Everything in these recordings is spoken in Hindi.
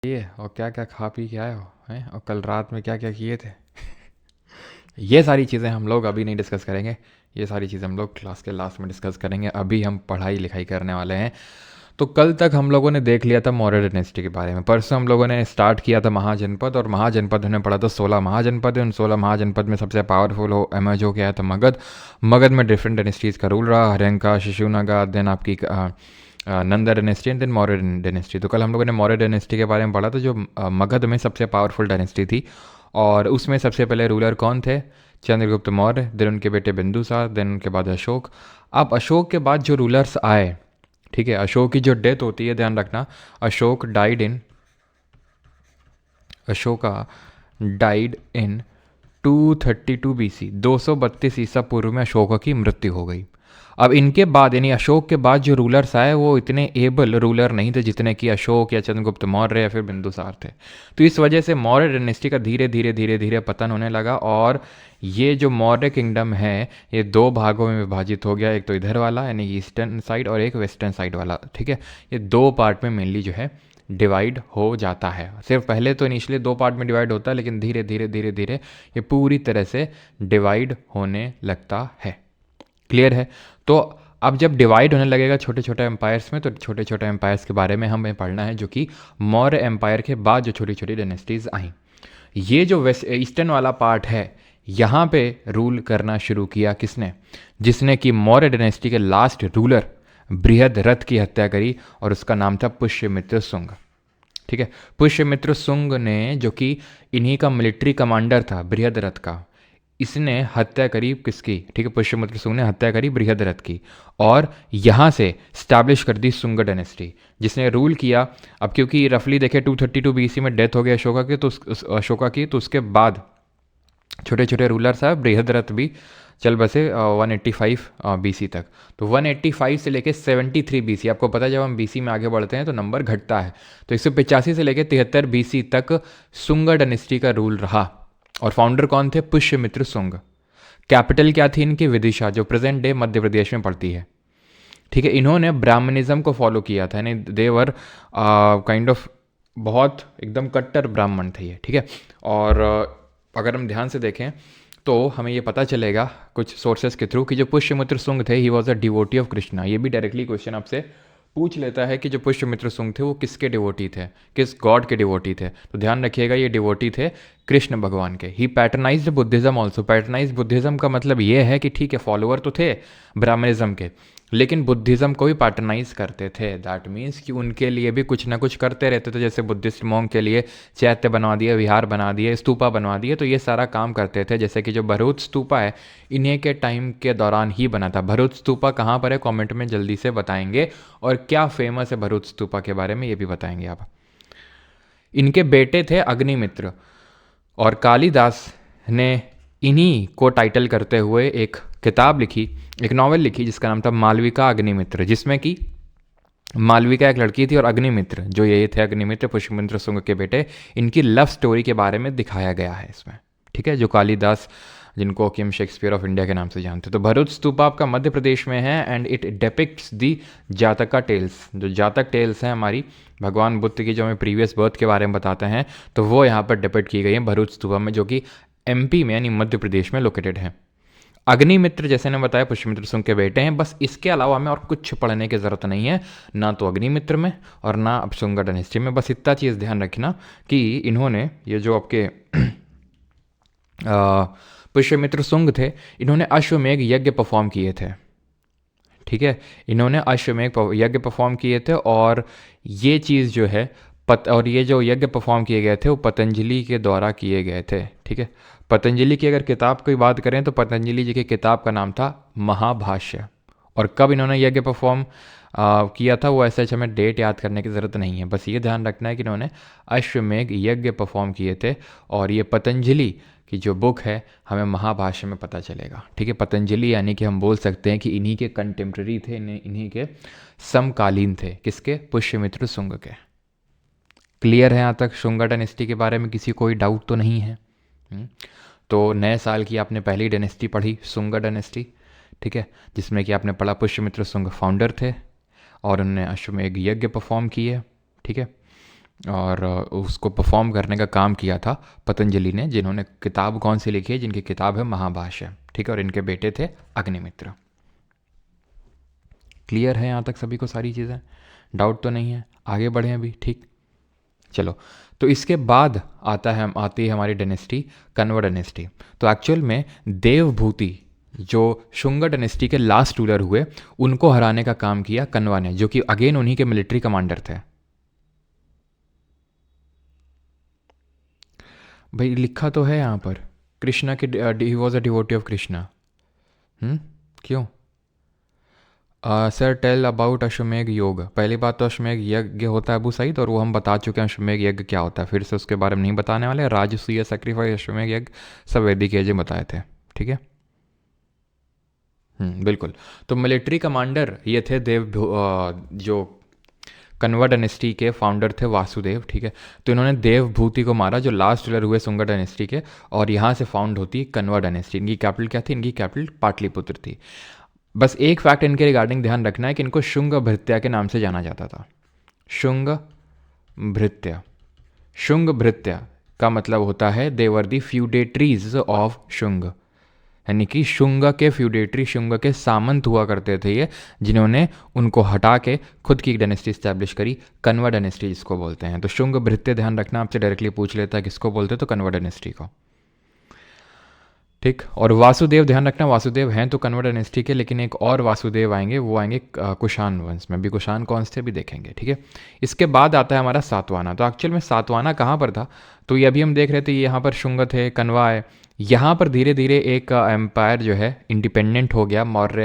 ये और क्या क्या खा पी के आए हो हैं, और कल रात में क्या क्या किए थे? ये सारी चीज़ें हम लोग अभी नहीं डिस्कस करेंगे। ये सारी चीज़ें हम लोग क्लास के लास्ट में डिस्कस करेंगे। अभी हम पढ़ाई लिखाई करने वाले हैं। तो कल तक हम लोगों ने देख लिया था मौर्य डायनेस्टी के बारे में। परसों हम लोगों ने स्टार्ट किया था महाजनपद, और महाजनपद हमने पढ़ा था 16 महाजनपद है। उन 16 महाजनपद में सबसे पावरफुल एमर्ज हो गया था मगध। मगध में डिफरेंट डायनेस्टीज़ का रूल रहा, हर्यंका, शिशुनागा, देन आपकी Nanda dynasty and then Maurya dynasty. तो कल हम लोगों ने मौर्य डायनेस्टी के बारे में पढ़ा था, जो मगध में सबसे पावरफुल डायनेस्टी थी। और उसमें सबसे पहले रूलर कौन थे? चंद्रगुप्त मौर्य, देन उनके बेटे बिंदुसार, देन उनके बाद अशोक। अब अशोक के बाद जो रूलर्स आए, ठीक है, अशोक की जो डेथ होती है, ध्यान रखना, Ashok died in Ashoka died in 232 BC, 232 ईसा पूर्व में अशोका की मृत्यु हो गई। अब इनके बाद यानी अशोक के बाद जो रूलर्स आए वो इतने एबल रूलर नहीं थे जितने कि अशोक या चंद्रगुप्त मौर्य या फिर बिंदुसार थे। तो इस वजह से मौर्य डायनेस्टी का धीरे धीरे धीरे धीरे पतन होने लगा, और ये जो मौर्य किंगडम है ये दो भागों में विभाजित हो गया। एक तो इधर वाला यानी ईस्टर्न साइड, और एक वेस्टर्न साइड वाला, ठीक है। ये दो पार्ट में मेनली जो है डिवाइड हो जाता है। सिर्फ पहले तो इनिशियली दो पार्ट में डिवाइड होता है, लेकिन धीरे धीरे धीरे धीरे ये पूरी तरह से डिवाइड होने लगता है। क्लियर है? तो अब जब डिवाइड होने लगेगा छोटे छोटे एम्पायर्स में, तो छोटे छोटे एम्पायर्स के बारे में हमें पढ़ना है, जो कि मौर्य एम्पायर के बाद जो छोटी छोटी डायनेस्टीज आई। ये जो वेस्ट ईस्टर्न वाला पार्ट है, यहाँ पे रूल करना शुरू किया किसने? जिसने कि मौर्य डायनेस्टी के लास्ट रूलर बृहद्रथ की हत्या करी, और उसका नाम था पुष्यमित्र शुंग। ठीक है, पुष्यमित्र शुंग ने, जो कि इन्हीं का मिलिट्री कमांडर था बृहद्रथ का, इसने हत्या करी किसकी? ठीक है, पुष्यमित्र शुंग ने हत्या करी बृहद्रथ की, और यहाँ से स्टैब्लिश कर दी शुंग डायनेस्टी, जिसने रूल किया। अब क्योंकि रफली देखे 232 BC में डेथ हो गई अशोका की, तो अशोका की, तो उसके बाद छोटे छोटे रूलर्स है, बृहद्रथ भी चल बसे 185 BC तक। तो 185 से लेके 73 BC, आपको पता है जब हम BC में आगे बढ़ते हैं तो नंबर घटता है। तो 185 से लेके 73 BC तक शुंग डायनेस्टी का रूल रहा। और फाउंडर कौन थे? पुष्यमित्र शुंग। कैपिटल क्या थी इनकी? विदिशा, जो प्रेजेंट डे मध्य प्रदेश में पड़ती है। ठीक है, इन्होंने ब्राह्मणिज्म को फॉलो किया था, यानी देवर काइंड ऑफ बहुत एकदम कट्टर ब्राह्मण थे ये। ठीक है, और अगर हम ध्यान से देखें तो हमें ये पता चलेगा कुछ सोर्सेस के थ्रू कि जो पुष्यमित्र शुंग थे, ही was a devotee of Krishna. ये भी डायरेक्टली क्वेश्चन आपसे पूछ लेता है कि जो पुष्यमित्र शुंग थे वो किसके डिवोटी थे, किस गॉड के डिवोटी थे। तो ध्यान रखिएगा, ये डिवोटी थे कृष्ण भगवान के। ही पैटर्नाइज्ड बुद्धिज्म ऑल्सो। पैटर्नाइज बुद्धिज्म का मतलब ये है कि ठीक है, फॉलोअर तो थे ब्राह्मणिज्म के, लेकिन बुद्धिज़्म को भी पैटर्नाइज करते थे। दैट मीन्स कि उनके लिए भी कुछ ना कुछ करते रहते थे। जैसे बुद्धिस्ट मॉन्क के लिए चैत्य बनवा दिए, विहार बना दिए, स्तूपा बनवा दिए, तो ये सारा काम करते थे। जैसे कि जो भरूच स्तूपा है, इन्हीं के टाइम के दौरान ही बना था। भरूच स्तूपा कहाँ पर है, कमेंट में जल्दी से बताएंगे। और क्या फेमस है भरूच स्तूपा के बारे में, ये भी बताएंगे आप। इनके बेटे थे अग्निमित्र, और कालिदास ने इन्हीं को टाइटल करते हुए एक किताब लिखी, एक नॉवेल लिखी, जिसका नाम था मालविका अग्निमित्र, जिसमें कि मालविका एक लड़की थी और अग्निमित्र जो ये थे अग्निमित्र पुष्यमित्र शुंग के बेटे, इनकी लव स्टोरी के बारे में दिखाया गया है इसमें। ठीक है, जो कालिदास, जिनको किम शेक्सपियर ऑफ इंडिया के नाम से जानते हैं। तो भरूच स्तूपा आपका मध्य प्रदेश में है, एंड इट डिपिक्ट्स दी जातका टेल्स। जो जातक टेल्स हैं हमारी भगवान बुद्ध की, जो हमें प्रीवियस बर्थ के बारे में बताते हैं, तो वो यहाँ पर डिपिक्ट की गई है भरूच स्तूपा में, जो कि MP में यानी मध्य प्रदेश में लोकेटेड है। अग्निमित्र जैसे ने बताया पुष्यमित्र शुंग के बेटे हैं। बस इसके अलावा हमें और कुछ पढ़ने की ज़रूरत नहीं है, ना तो अग्निमित्र में और ना अब शुंग डायनेस्टी में। बस इतना चीज़ ध्यान रखना कि इन्होंने, ये जो आपके पुष्यमित्र शुंग थे, इन्होंने अश्वमेघ यज्ञ परफॉर्म किए थे। ठीक है, इन्होंने अश्वमेघ यज्ञ परफॉर्म किए थे, और ये चीज़ जो है और ये जो यज्ञ परफॉर्म किए गए थे वो पतंजलि के द्वारा किए गए थे। ठीक है, पतंजलि की अगर किताब की बात करें तो पतंजलि जी की किताब का नाम था महाभाष्य। और कब इन्होंने यज्ञ परफॉर्म किया था वो ऐसे हमें डेट याद करने की ज़रूरत नहीं है, बस ये ध्यान रखना है कि इन्होंने अश्वमेघ यज्ञ परफॉर्म किए थे। और ये पतंजलि की जो बुक है हमें महाभाष्य में पता चलेगा। ठीक है, पतंजलि यानी कि हम बोल सकते हैं कि इन्हीं के कंटेम्प्रेरी थे, इन्हीं के समकालीन थे। किसके? पुष्यमित्र शुंग के। क्लियर है यहाँ तक? शुंग डायनेस्टी के बारे में किसी कोई डाउट तो नहीं है? तो नए साल की आपने पहली डायनेस्टी पढ़ी शुंग डायनेस्टी, ठीक है, जिसमें कि आपने पढ़ा पुष्यमित्र शुंग फाउंडर थे और उन्होंने अश्वमेघ यज्ञ परफॉर्म किए। ठीक है, और उसको परफॉर्म करने का काम किया था पतंजलि ने, जिन्होंने किताब कौन सी लिखी है, जिनकी किताब है महाभाष्य, ठीक है। और इनके बेटे थे अग्निमित्र। क्लियर है यहाँ तक सभी को सारी चीज़ें? डाउट तो नहीं है? आगे बढ़ें अभी, ठीक। चलो, तो इसके बाद आती है हमारी डायनेस्टी कण्व डायनेस्टी। तो एक्चुअल में देवभूति जो शुंग डायनेस्टी के लास्ट रूलर हुए, उनको हराने का काम किया कण्वा ने, जो कि अगेन उन्हीं के मिलिट्री कमांडर थे। भाई लिखा तो है यहाँ पर कृष्णा के, he was a devotee of Krishna. क्यों? सर टेल अबाउट अश्वमेघ योग। पहली बात तो अश्वमेघ यज्ञ होता है अबू सईद, और वो हम बता चुके हैं अश्वमेघ यज्ञ क्या होता है, फिर से उसके बारे में नहीं बताने वाले। राजसूय सेक्रीफाइस, अश्वमेघ यज्ञ सब वैदिक यज्ञ बताए थे, ठीक है। बिल्कुल। तो मिलिट्री कमांडर ये थे जो कण्वा डायनेस्टी के फाउंडर थे वासुदेव, ठीक है। तो इन्होंने देवभूति को मारा, जो लास्ट रूलर हुए शुंग डायनेस्टी के, और यहाँ से फाउंड होती है कण्वा डायनेस्टी। इनकी कैपिटल क्या थी? इनकी कैपिटल पाटलिपुत्र थी। बस एक फैक्ट इनके रिगार्डिंग ध्यान रखना है कि इनको शुंग भृत्या के नाम से जाना जाता था। शुंग भृत्या। शुंग भृत्या का मतलब होता है देवर दी फ्यूडेटरीज ऑफ शुंग, यानी कि शुंग के फ्यूडेटरी, शुंग के सामंत हुआ करते थे ये, जिन्होंने उनको हटा के खुद की एक डायनेस्टी स्टैब्लिश करी, कण्वा डायनेस्टी जिसको बोलते हैं। तो शुंग भृत्य, ध्यान रखना, आपसे डायरेक्टली पूछ लेता है किसको बोलते, तो कण्वा डायनेस्टी को, ठीक। और वासुदेव, ध्यान रखना, वासुदेव हैं तो कण्वा डायनेस्टी के, लेकिन एक और वासुदेव आएंगे, वो आएंगे कुषाण वंश में। भी कुषाण कौन से भी देखेंगे, ठीक है। इसके बाद आता है हमारा सातवाना। तो एक्चुअल में सातवाना कहाँ पर था? तो ये अभी हम देख रहे थे, यहाँ पर शुंग थे, कण्वा है। यहाँ पर धीरे धीरे एक एम्पायर जो है इंडिपेंडेंट हो गया, मौर्य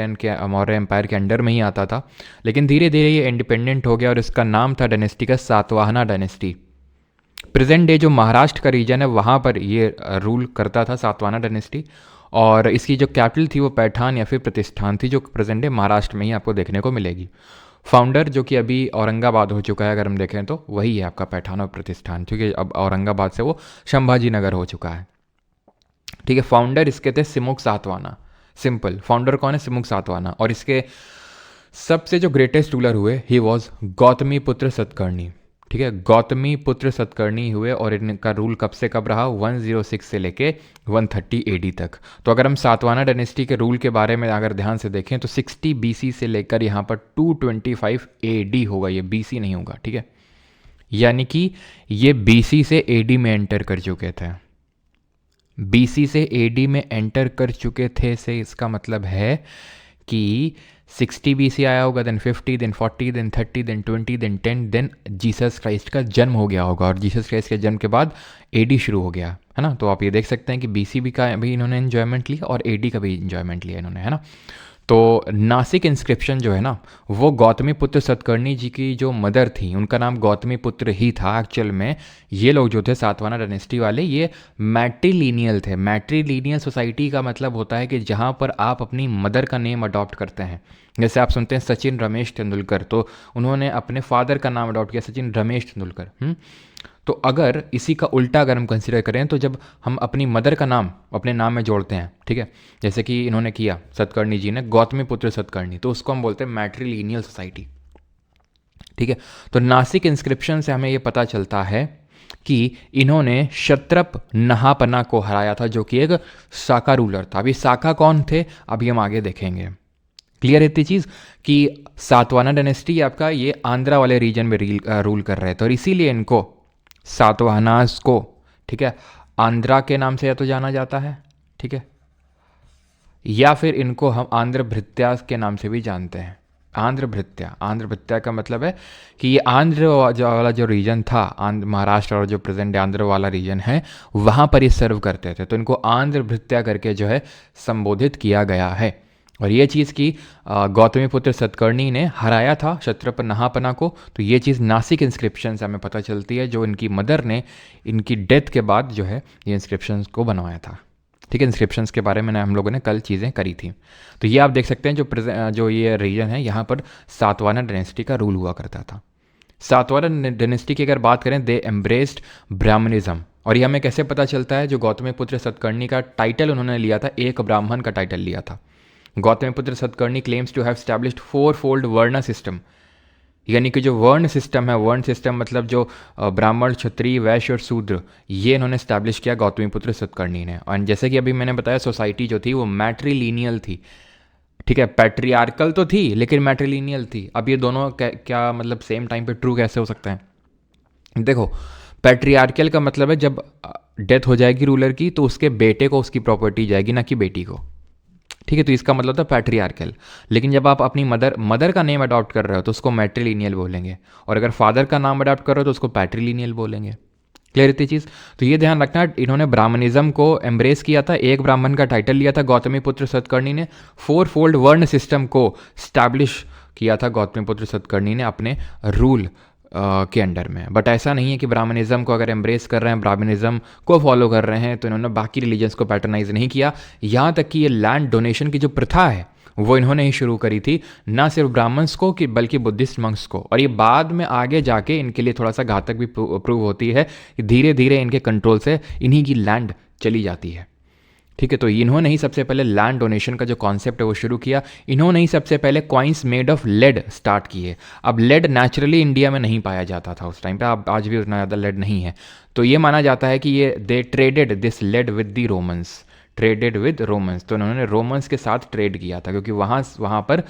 एम्पायर के अंडर में ही आता था, लेकिन धीरे धीरे ये इंडिपेंडेंट हो गया, और इसका नाम था डायनेस्टी का सातवाहना डायनेस्टी। प्रेजेंट डे जो महाराष्ट्र का रीजन है, वहाँ पर ये रूल करता था सातवाहना डायनेस्टी। और इसकी जो कैपिटल थी वो पैठान या फिर प्रतिष्ठान थी, जो प्रेजेंट डे महाराष्ट्र में ही आपको देखने को मिलेगी। फाउंडर जो कि अभी औरंगाबाद हो चुका है, अगर हम देखें तो वही है आपका पैठान और प्रतिष्ठान, क्योंकि अब औरंगाबाद से वो संभाजी नगर हो चुका है, ठीक है। फाउंडर इसके थे सिमुक सातवाना, सिंपल। फाउंडर कौन है? सिमुक सातवाना। और इसके सबसे जो ग्रेटेस्ट रूलर हुए, ही वॉज गौतमी पुत्र सतकर्णी, ठीक है। गौतमी पुत्र सतकर्णी हुए, और इनका रूल कब से कब रहा? 106 से लेके 130 एडी तक। तो अगर हम सातवाना डायनेस्टी के रूल के बारे में अगर ध्यान से देखें तो 60 बीसी से लेकर यहाँ पर 225 एडी होगा, ये बीसी नहीं होगा, ठीक है। यानी कि ये बीसी से एडी में एंटर कर चुके थे, बीसी से एडी में एंटर कर चुके थे, से इसका मतलब है कि 60 बीसी आया होगा, then 50, then 40, then 30, then 20, then 10, then Jesus Christ का जन्म हो गया होगा, और जीसस क्राइस्ट के जन्म के बाद एडी शुरू हो गया, है ना। तो आप ये देख सकते हैं कि बीसी भी का भी इन्होंने इन्जॉयमेंट लिया, और एडी का भी इन्जॉयमेंट लिया इन्होंने, है ना। तो नासिक इंस्क्रिप्शन जो है ना, वो गौतमी पुत्र सतकर्णी जी की जो मदर थी, उनका नाम गौतमी पुत्र ही था एक्चुअल में। ये लोग जो थे सातवाना डायनेस्टी वाले, ये मैट्रीलीनियल थे। मैट्रीलीनियल सोसाइटी का मतलब होता है कि जहाँ पर आप अपनी मदर का नेम अडॉप्ट करते हैं। जैसे आप सुनते हैं सचिन रमेश तेंदुलकर, तो उन्होंने अपने फादर का नाम अडॉप्ट किया, सचिन रमेश तेंदुलकर। तो अगर इसी का उल्टा अगर हम कंसिडर करें, तो जब हम अपनी मदर का नाम अपने नाम में जोड़ते हैं, ठीक है, जैसे कि इन्होंने किया सतकर्णी जी ने, गौतमी पुत्र सतकर्णी, तो उसको हम बोलते हैं मैट्रीलीनियल सोसाइटी, ठीक है। तो नासिक इंस्क्रिप्शन से हमें ये पता चलता है कि इन्होंने क्षत्रप नहापना को हराया था, जो कि एक साका रूलर था। अभी साका कौन थे, अभी हम आगे देखेंगे। क्लियर है इतनी चीज़ कि सातवाना डायनेस्टी आपका ये आंध्रा वाले रीजन में रूल कर रहे थे, और इसीलिए इनको सातवाहनास को, ठीक है, आंध्रा के नाम से या तो जाना जाता है, ठीक है, या फिर इनको हम आंध्र भृत्या के नाम से भी जानते हैं। आंध्र भृत्या, आंध्र भृत्या का मतलब है कि ये आंध्र वाला जो रीजन था, आंध्र महाराष्ट्र और जो प्रेजेंट आंध्र वाला रीजन है, वहाँ पर ये सर्व करते थे, तो इनको आंध्र भृत्या करके जो है संबोधित किया गया है। और ये चीज़ की गौतमी पुत्र सतकर्णी ने हराया था क्षत्रप नहापना को, तो ये चीज़ नासिक इंस्क्रिप्शन से हमें पता चलती है, जो इनकी मदर ने इनकी डेथ के बाद जो है ये इंस्क्रिप्शंस को बनवाया था, ठीक है। इंस्क्रिप्शंस के बारे में हम लोगों ने कल चीज़ें करी थी। तो ये आप देख सकते हैं जो ये रीजन है, यहाँ पर सातवाना डायनेस्टी का रूल हुआ करता था। सातवाना डायनेस्टी की अगर बात करें, दे एम्ब्रेस्ड ब्राह्मणिज्म। और ये हमें कैसे पता चलता है? जो गौतमी पुत्र सतकर्णी का टाइटल उन्होंने लिया था, एक ब्राह्मण का टाइटल लिया था। Gautami putra Satakarni claims to have established 4-fold varna system, यानी कि जो वर्ण सिस्टम है, वर्ण सिस्टम मतलब जो ब्राह्मण, क्षत्रिय, वैश्य और शूद्र, ये इन्होंने स्टैब्लिश किया गौतमीपुत्र सतकर्णी ने। और जैसे कि अभी मैंने बताया सोसाइटी जो थी वो मैट्रिलीनियल थी, ठीक है, पैट्रियार्कल तो थी लेकिन मैट्रिलीनियल थी। अब ये दोनों क्या मतलब सेम टाइम पे ट्रू कैसे हो सकता है? देखो, पैट्रियार्कल का मतलब है जब डेथ हो जाएगी रूलर की तो उसके बेटे को उसकी प्रॉपर्टी जाएगी, ना कि बेटी को, ठीक है। तो इसका मतलब था पैट्रियार्कल। लेकिन जब आप अपनी मदर का नेम अडॉप्ट कर रहे हो तो उसको मैट्रिलीनियल बोलेंगे, और अगर फादर का नाम अडॉप्ट कर रहे हो तो उसको पैट्रिलीनियल बोलेंगे। क्लियर इतनी चीज़? तो ये ध्यान रखना, इन्होंने ब्राह्मणिज्म को एम्ब्रेस किया था, एक ब्राह्मण का टाइटल लिया था गौतमीपुत्र सतकर्णी ने, फोर फोल्ड वर्ण सिस्टम को स्टैब्लिश किया था गौतमीपुत्र सतकर्णी ने अपने रूल के अंडर में। बट ऐसा नहीं है कि ब्राह्मणिज्म को अगर एम्ब्रेस कर रहे हैं, ब्राह्मणिज्म को फॉलो कर रहे हैं तो इन्होंने बाकी रिलीजन्स को पैटर्नाइज नहीं किया। यहाँ तक कि ये लैंड डोनेशन की जो प्रथा है वो इन्होंने ही शुरू करी थी, ना सिर्फ ब्राह्मण्स को कि बल्कि बुद्धिस्ट मंक्स को। और ये बाद में आगे जाके इनके लिए थोड़ा सा घातक भी प्रूव होती है कि धीरे धीरे इनके कंट्रोल से इन्हीं की लैंड चली जाती है, ठीक है। तो इन्होंने ही सबसे पहले लैंड डोनेशन का जो कॉन्सेप्ट है वो शुरू किया। इन्होंने ही सबसे पहले coins made of lead start किए। अब लेड नेचुरली इंडिया में नहीं पाया जाता था उस टाइम पे, अब आज भी उतना ज़्यादा लेड नहीं है। तो ये माना जाता है कि ये they traded this led with the Romans, traded with Romans. तो उन्होंने रोमन्स के साथ ट्रेड किया था, क्योंकि वहाँ पर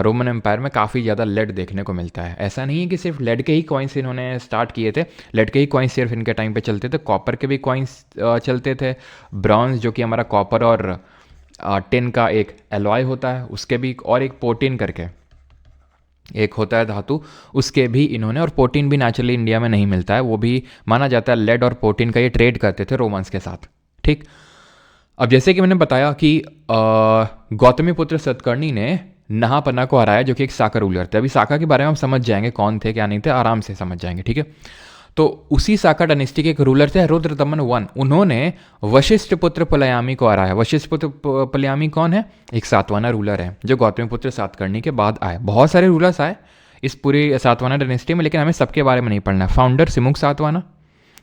रोमन एम्पायर में काफ़ी ज़्यादा लेड देखने को मिलता है। ऐसा नहीं है कि सिर्फ लेड के ही कॉइन्स इन्होंने स्टार्ट किए थे, लेड के ही कॉइन्स सिर्फ इनके टाइम पे चलते थे, कॉपर के भी कॉइन्स चलते थे, ब्रॉन्ज जो कि हमारा कॉपर और टिन का एक एलॉय होता है उसके भी, और एक पोटिन करके एक होता है धातु, उसके भी इन्होंने, और पोटिन भी नेचुरली इंडिया में नहीं मिलता है, वो भी माना जाता है लेड और पोटिन का ये ट्रेड करते थे रोमन्स के साथ, ठीक। अब जैसे कि मैंने बताया कि गौतमीपुत्र सतकर्णी ने नहापन्ना को हराया, जो कि एक साका रूलर थे। अभी साका के बारे में हम समझ जाएंगे कौन थे क्या नहीं थे, आराम से समझ जाएंगे, ठीक है। तो उसी साका डायनेस्टी के एक रूलर थे रुद्रदमन वन, उन्होंने वशिष्ठ पुत्र पलयामी को हराया। वशिष्ठ पुत्र पलयामी कौन है? एक सातवाना रूलर है जो गौतमीपुत्र सातकर्णी के बाद आए। बहुत सारे रूलर्स आए इस पूरी सातवाना डायनेस्टी में, लेकिन हमें सबके बारे में नहीं पढ़ना। Founder Simuka Satavahana,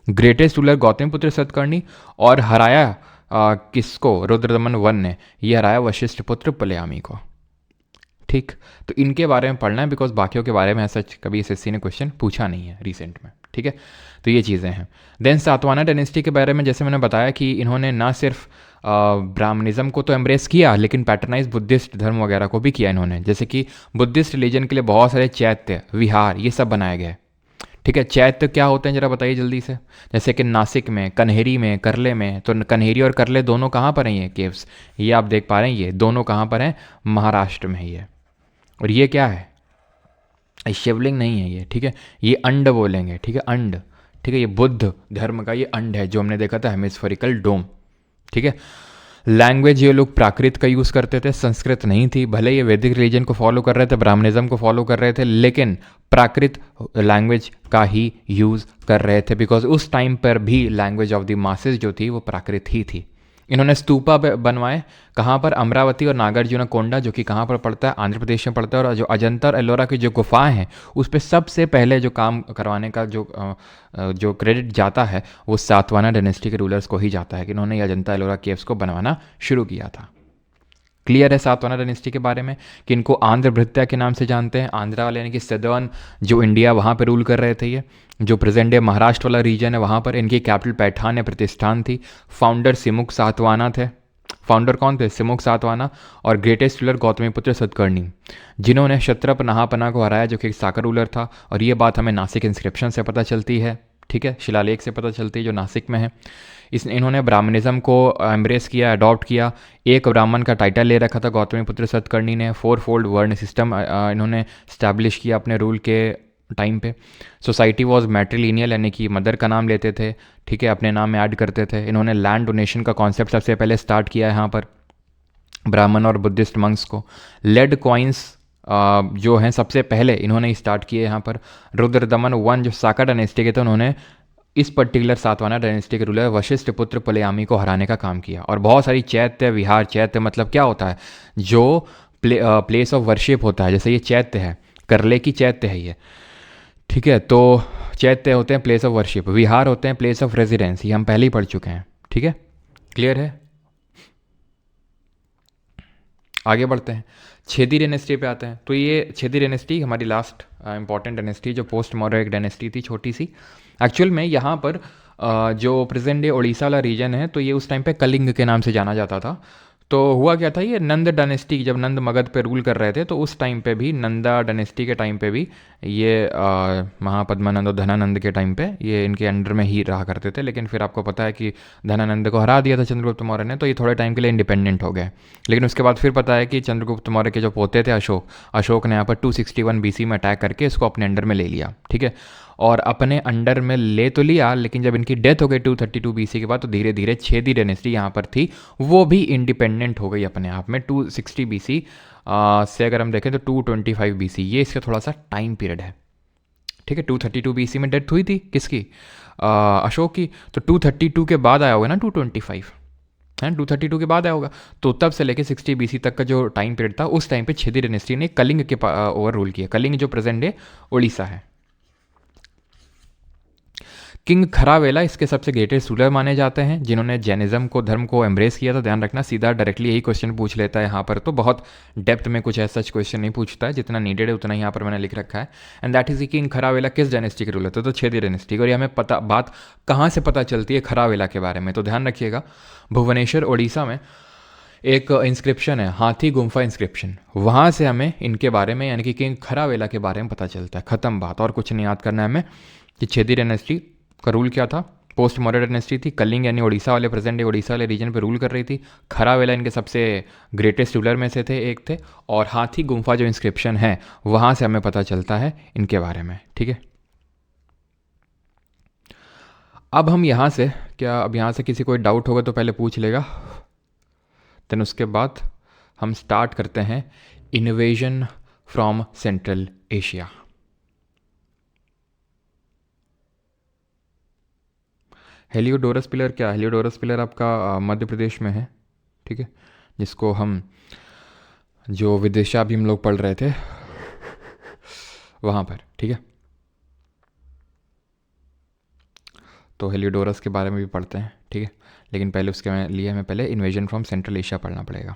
greatest ruler Gautamiputra Satakarni, और हराया किसको? रुद्रदमन वन ने, ये हराया वशिष्ठ पुत्र पलयामी को, ठीक। तो इनके बारे में पढ़ना है, बिकॉज बाकियों के बारे में ऐसा कभी एसएससी ने क्वेश्चन पूछा नहीं है रिसेंट में, ठीक है। तो ये चीज़ें हैं। देन सातवाना डायनेस्टी के बारे में जैसे मैंने बताया कि इन्होंने ना सिर्फ ब्राह्मणिज्म को तो एम्ब्रेस किया, लेकिन पैटर्नाइज बुद्धिस्ट धर्म वगैरह को भी किया इन्होंने। जैसे कि बुद्धिस्ट रिलीजन के लिए बहुत सारे चैत्य, विहार, ये सब बनाए गए, ठीक है। चैत्य क्या होते हैं जरा बताइए जल्दी से। जैसे कि नासिक में, कन्हेरी में, करले में। तो कन्हेरी और करले दोनों कहाँ पर हैं ये केव्स? ये आप देख पा रहे हैं, ये दोनों कहाँ पर हैं? महाराष्ट्र में ही है। और ये क्या है? शिवलिंग नहीं है ये, ठीक है, ये अंड बोलेंगे, ठीक है, अंड, ठीक है। ये बुद्ध धर्म का ये अंड है जो हमने देखा था, हेमिस्फेरिकल डोम, ठीक है। लैंग्वेज ये लोग प्राकृत का यूज़ करते थे, संस्कृत नहीं थी। भले ये वैदिक रिलीजन को फॉलो कर रहे थे, ब्राह्मणिज्म को फॉलो कर रहे थे, लेकिन प्राकृत लैंग्वेज का ही यूज़ कर रहे थे, बिकॉज उस टाइम पर भी लैंग्वेज ऑफ द मासेस जो थी वो प्राकृत ही थी। इन्होंने स्तूपा बनवाए कहाँ पर? अमरावती और नागार्जुना कोंडा, जो कि कहाँ पर पड़ता है? आंध्र प्रदेश में पड़ता है। और जो अजंता और एलोरा की जो गुफाएं हैं उस पर सबसे पहले जो काम करवाने का जो क्रेडिट जाता है वो सातवाना डायनेस्टी के रूलर्स को ही जाता है कि इन्होंने अजंता एलोरा केव्स को बनवाना शुरू किया था। क्लियर है सातवाना डायनेस्टी के बारे में कि इनको आंध्र भृत्या के नाम से जानते हैं। आंध्रा वाले यानी कि सदर्न जो इंडिया, वहाँ पर रूल कर रहे थे। ये जो प्रेजेंट डे महाराष्ट्र वाला रीजन है वहाँ पर इनकी कैपिटल पैठान या प्रतिष्ठान थी। फाउंडर सिमुक सातवाना थे। फाउंडर कौन थे? सिमुक सातवाना। और ग्रेटेस्ट रूलर गौतमीपुत्र सतकर्णी, जिन्होंने क्षत्रप नहापना को हराया, जो कि एक साकर रूलर था। और ये बात हमें नासिक इंस्क्रिप्शन से पता चलती है, ठीक है, शिलालेख से पता चलती है जो नासिक में है। इन्होंने ब्राह्मणिज्म को एम्ब्रेस किया, अडॉप्ट किया। एक ब्राह्मण का टाइटल ले रखा था गौतमीपुत्र सतकर्णी ने। फोर फोल्ड वर्ण सिस्टम इन्होंने स्टैब्लिश किया अपने रूल के टाइम पे। सोसाइटी वॉज मैट्रिलीनियल, यानी कि मदर का नाम लेते थे, ठीक है, अपने नाम में ऐड करते थे। इन्होंने लैंड डोनेशन का कॉन्सेप्ट सबसे पहले स्टार्ट किया है यहाँ पर ब्राह्मण और बुद्धिस्ट मंक्स को। लेड कॉइन्स जो हैं सबसे पहले इन्होंने स्टार्ट किए यहाँ पर। रुद्रदमन वन जो साका डायनेस्टी के थे, उन्होंने इस पर्टिकुलर सातवाना डायनेस्टी के रूलर वशिष्ठ पुत्र पलयामी को हराने का काम किया। और बहुत सारी चैत्य विहार, चैत्य मतलब क्या होता है? जो प्लेस ऑफ वर्शिप होता है। जैसे ये चैत्य है, करले की चैत्य है ये, ठीक है। तो चैत्य होते हैं प्लेस ऑफ वर्शिप, विहार होते हैं प्लेस ऑफ रेजिडेंस, ये हम पहले ही पढ़ चुके हैं, ठीक है, क्लियर है। आगे बढ़ते हैं। छेदी डायनेस्टी पे आते हैं। तो ये छेदी डायनेस्टी हमारी लास्ट इंपॉर्टेंट डायनेस्टी जो पोस्ट मौर्य एक डायनेस्टी थी छोटी सी। एक्चुअल में यहाँ पर जो प्रेजेंट डे उड़ीसा वाला रीजन है तो ये उस टाइम पे कलिंग के नाम से जाना जाता था। तो हुआ क्या था, ये नंद डायनेस्टी जब नंद मगध पे रूल कर रहे थे तो उस टाइम पे भी नंदा डायनेस्टी के टाइम पे भी ये महापद्मानंद और धनानंद के टाइम पे ये इनके अंडर में ही रहा करते थे। लेकिन फिर आपको पता है कि धनानंद को हरा दिया था चंद्रगुप्त मौर्य ने, तो ये थोड़े टाइम के लिए इंडिपेंडेंट हो गए। लेकिन उसके बाद फिर पता है कि चंद्रगुप्त मौर्य के जो पोते थे अशोक ने यहाँ पर 261 बीसी में अटैक करके इसको अपने अंडर में ले लिया। ठीक है, और अपने अंडर में ले तो लिया, लेकिन जब इनकी डेथ हो गई 232 बीसी के बाद तो धीरे धीरे छेदी डायनेस्टी यहाँ पर थी वो भी इंडिपेंडेंट हो गई अपने आप में। 260 बीसी से अगर हम देखें तो 225 बीसी ये इसका थोड़ा सा टाइम पीरियड है। ठीक है, 232 बीसी में डेथ हुई थी किसकी, अशोक की। तो 232 के बाद आया होगा ना 225 है, 232 के बाद आया होगा। तो तब से लेके 60 बीसी तक का जो टाइम पीरियड था उस टाइम पे छेदी डायनेस्टी ने कलिंग के ओवर रूल किया। कलिंग जो प्रेजेंट डे उड़ीसा है। किंग खरावेला इसके सबसे ग्रेटेस्ट रूलर माने जाते हैं जिन्होंने जैनिज्म को धर्म को एम्ब्रेस किया था। ध्यान रखना, सीधा डायरेक्टली यही क्वेश्चन पूछ लेता है यहाँ पर, तो बहुत डेप्थ में कुछ ऐसा क्वेश्चन नहीं पूछता है, जितना नीडेड है उतना यहाँ पर मैंने लिख रखा है। एंड दैट इज किंग खरावेला किस डायनेस्टी के रूलर थे, तो छेदी डायनेस्टी। और ये हमें पता बात कहाँ से पता चलती है खरावेला के बारे में, तो ध्यान रखिएगा भुवनेश्वर उड़ीसा में एक इंस्क्रिप्शन है, हाथी गुम्फा इंस्क्रिप्शन, वहाँ से हमें इनके बारे में यानी कि किंग खरावेला के बारे में पता चलता है। ख़त्म बात, और कुछ नहीं याद करना है हमें कि छेदी डायनेस्टी का रूल क्या था। पोस्ट मौर्य डायनेस्टी थी, कलिंग यानी उड़ीसा वाले प्रेजेंट डे उड़ीसा वाले रीजन पे रूल कर रही थी। खरावेला इनके सबसे ग्रेटेस्ट रूलर में से थे, एक थे। और हाथी गुम्फा जो इंस्क्रिप्शन है वहाँ से हमें पता चलता है इनके बारे में। ठीक है, अब हम यहाँ से अब यहाँ से किसी कोई डाउट होगा तो पहले पूछ लेगा, देन उसके बाद हम स्टार्ट करते हैं invasion from central Asia. Heliodorus pillar क्या है? हेलियोडोरस पिलर आपका मध्य प्रदेश में है। ठीक है, जिसको हम जो विदिशा भी हम लोग पढ़ रहे थे वहाँ पर। ठीक है, तो हेलियोडोरस के बारे में भी पढ़ते हैं। ठीक है, लेकिन पहले उसके लिए हमें पहले इन्वेजन फ्रॉम सेंट्रल एशिया पढ़ना पड़ेगा।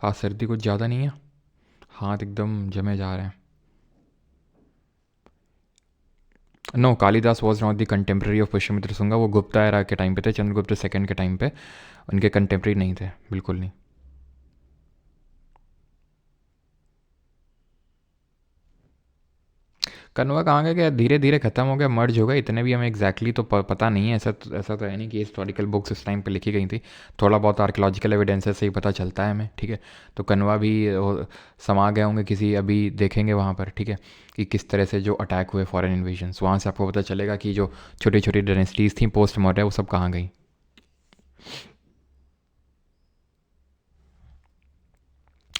हाँ, सर्दी कुछ ज़्यादा नहीं है, हाथ एकदम जमे जा रहे हैं। No, Kalidasa was not the contemporary of Pushyamitra Shunga, वो गुप्ता एरा के टाइम पे थे, चंद्रगुप्त सेकंड के टाइम पे, उनके कंटेम्प्रेरी नहीं थे, बिल्कुल नहीं। कनवा कहाँ गया, क्या धीरे धीरे खत्म हो गया, मर्ज हो गया, इतने भी हमें एग्जैक्टली तो पता नहीं है। ऐसा तो है नहीं कि हिस्टोरिकल बुक्स उस टाइम पे लिखी गई थी, थोड़ा बहुत आर्कियोलॉजिकल एविडेंसेस से ही पता चलता है हमें। ठीक है, तो कनवा भी समा गए होंगे किसी, अभी देखेंगे वहाँ पर। ठीक है, कि किस तरह से जो अटैक हुए फॉरेन इन्वेजन्स, वहाँ से आपको पता चलेगा कि जो छोटी छोटी डायनेस्टीज़ थी पोस्ट मॉडर्न वो सब कहाँ गई।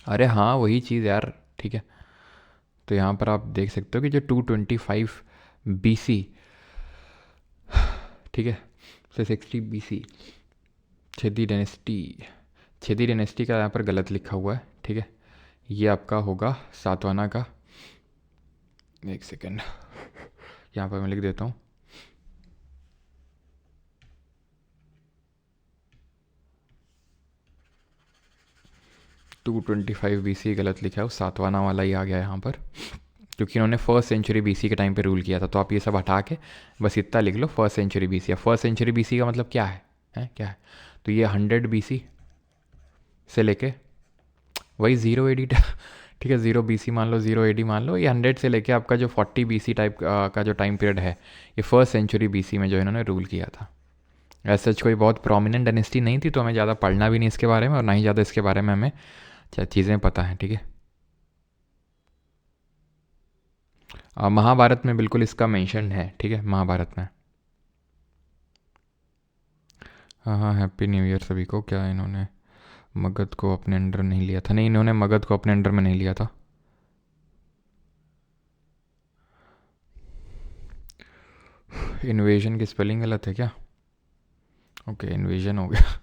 अरे हाँ, वही चीज़ यार। ठीक है, तो यहाँ पर आप देख सकते हो कि जो 225 BC, ठीक है, से 60 BC Chhedi dynasty, Chhedi dynasty का यहाँ पर गलत लिखा हुआ है। ठीक है, ये आपका होगा सातवाना का, एक सेकेंड यहाँ पर मैं लिख देता हूँ। टू 25 BC गलत लिखा है, सातवाना वाला ही आ गया यहाँ पर, क्योंकि इन्होंने फर्स्ट सेंचुरी BC के टाइम पे रूल किया था। तो आप ये सब हटा के बस इतना लिख लो, फर्स्ट सेंचुरी BC। या फर्स्ट सेंचुरी BC का मतलब क्या है क्या है, तो ये 100 BC से लेके वही 0 AD ठीक है, 0 BC मान लो, 0 AD मान लो, ये 100 से लेके आपका जो 40 BC टाइप का जो टाइम पीरियड है, ये फर्स्ट सेंचुरी BC में जो इन्होंने रूल किया था। ऐसा कोई बहुत प्रोमिनेंट डायनेस्टी नहीं थी, तो हमें ज़्यादा पढ़ना भी नहीं इसके बारे में, और ना ही ज़्यादा इसके बारे में हमें चीज़ें पता हैं। ठीक है, महाभारत में बिल्कुल इसका मेंशन है। ठीक है, महाभारत में। हाँ हाँ, हैप्पी न्यू ईयर सभी को। क्या इन्होंने मगध को अपने अंडर नहीं लिया था? नहीं, इन्होंने मगध को अपने अंडर में नहीं लिया था। इन्वेजन की स्पेलिंग गलत है क्या? ओके, इन्वेजन हो गया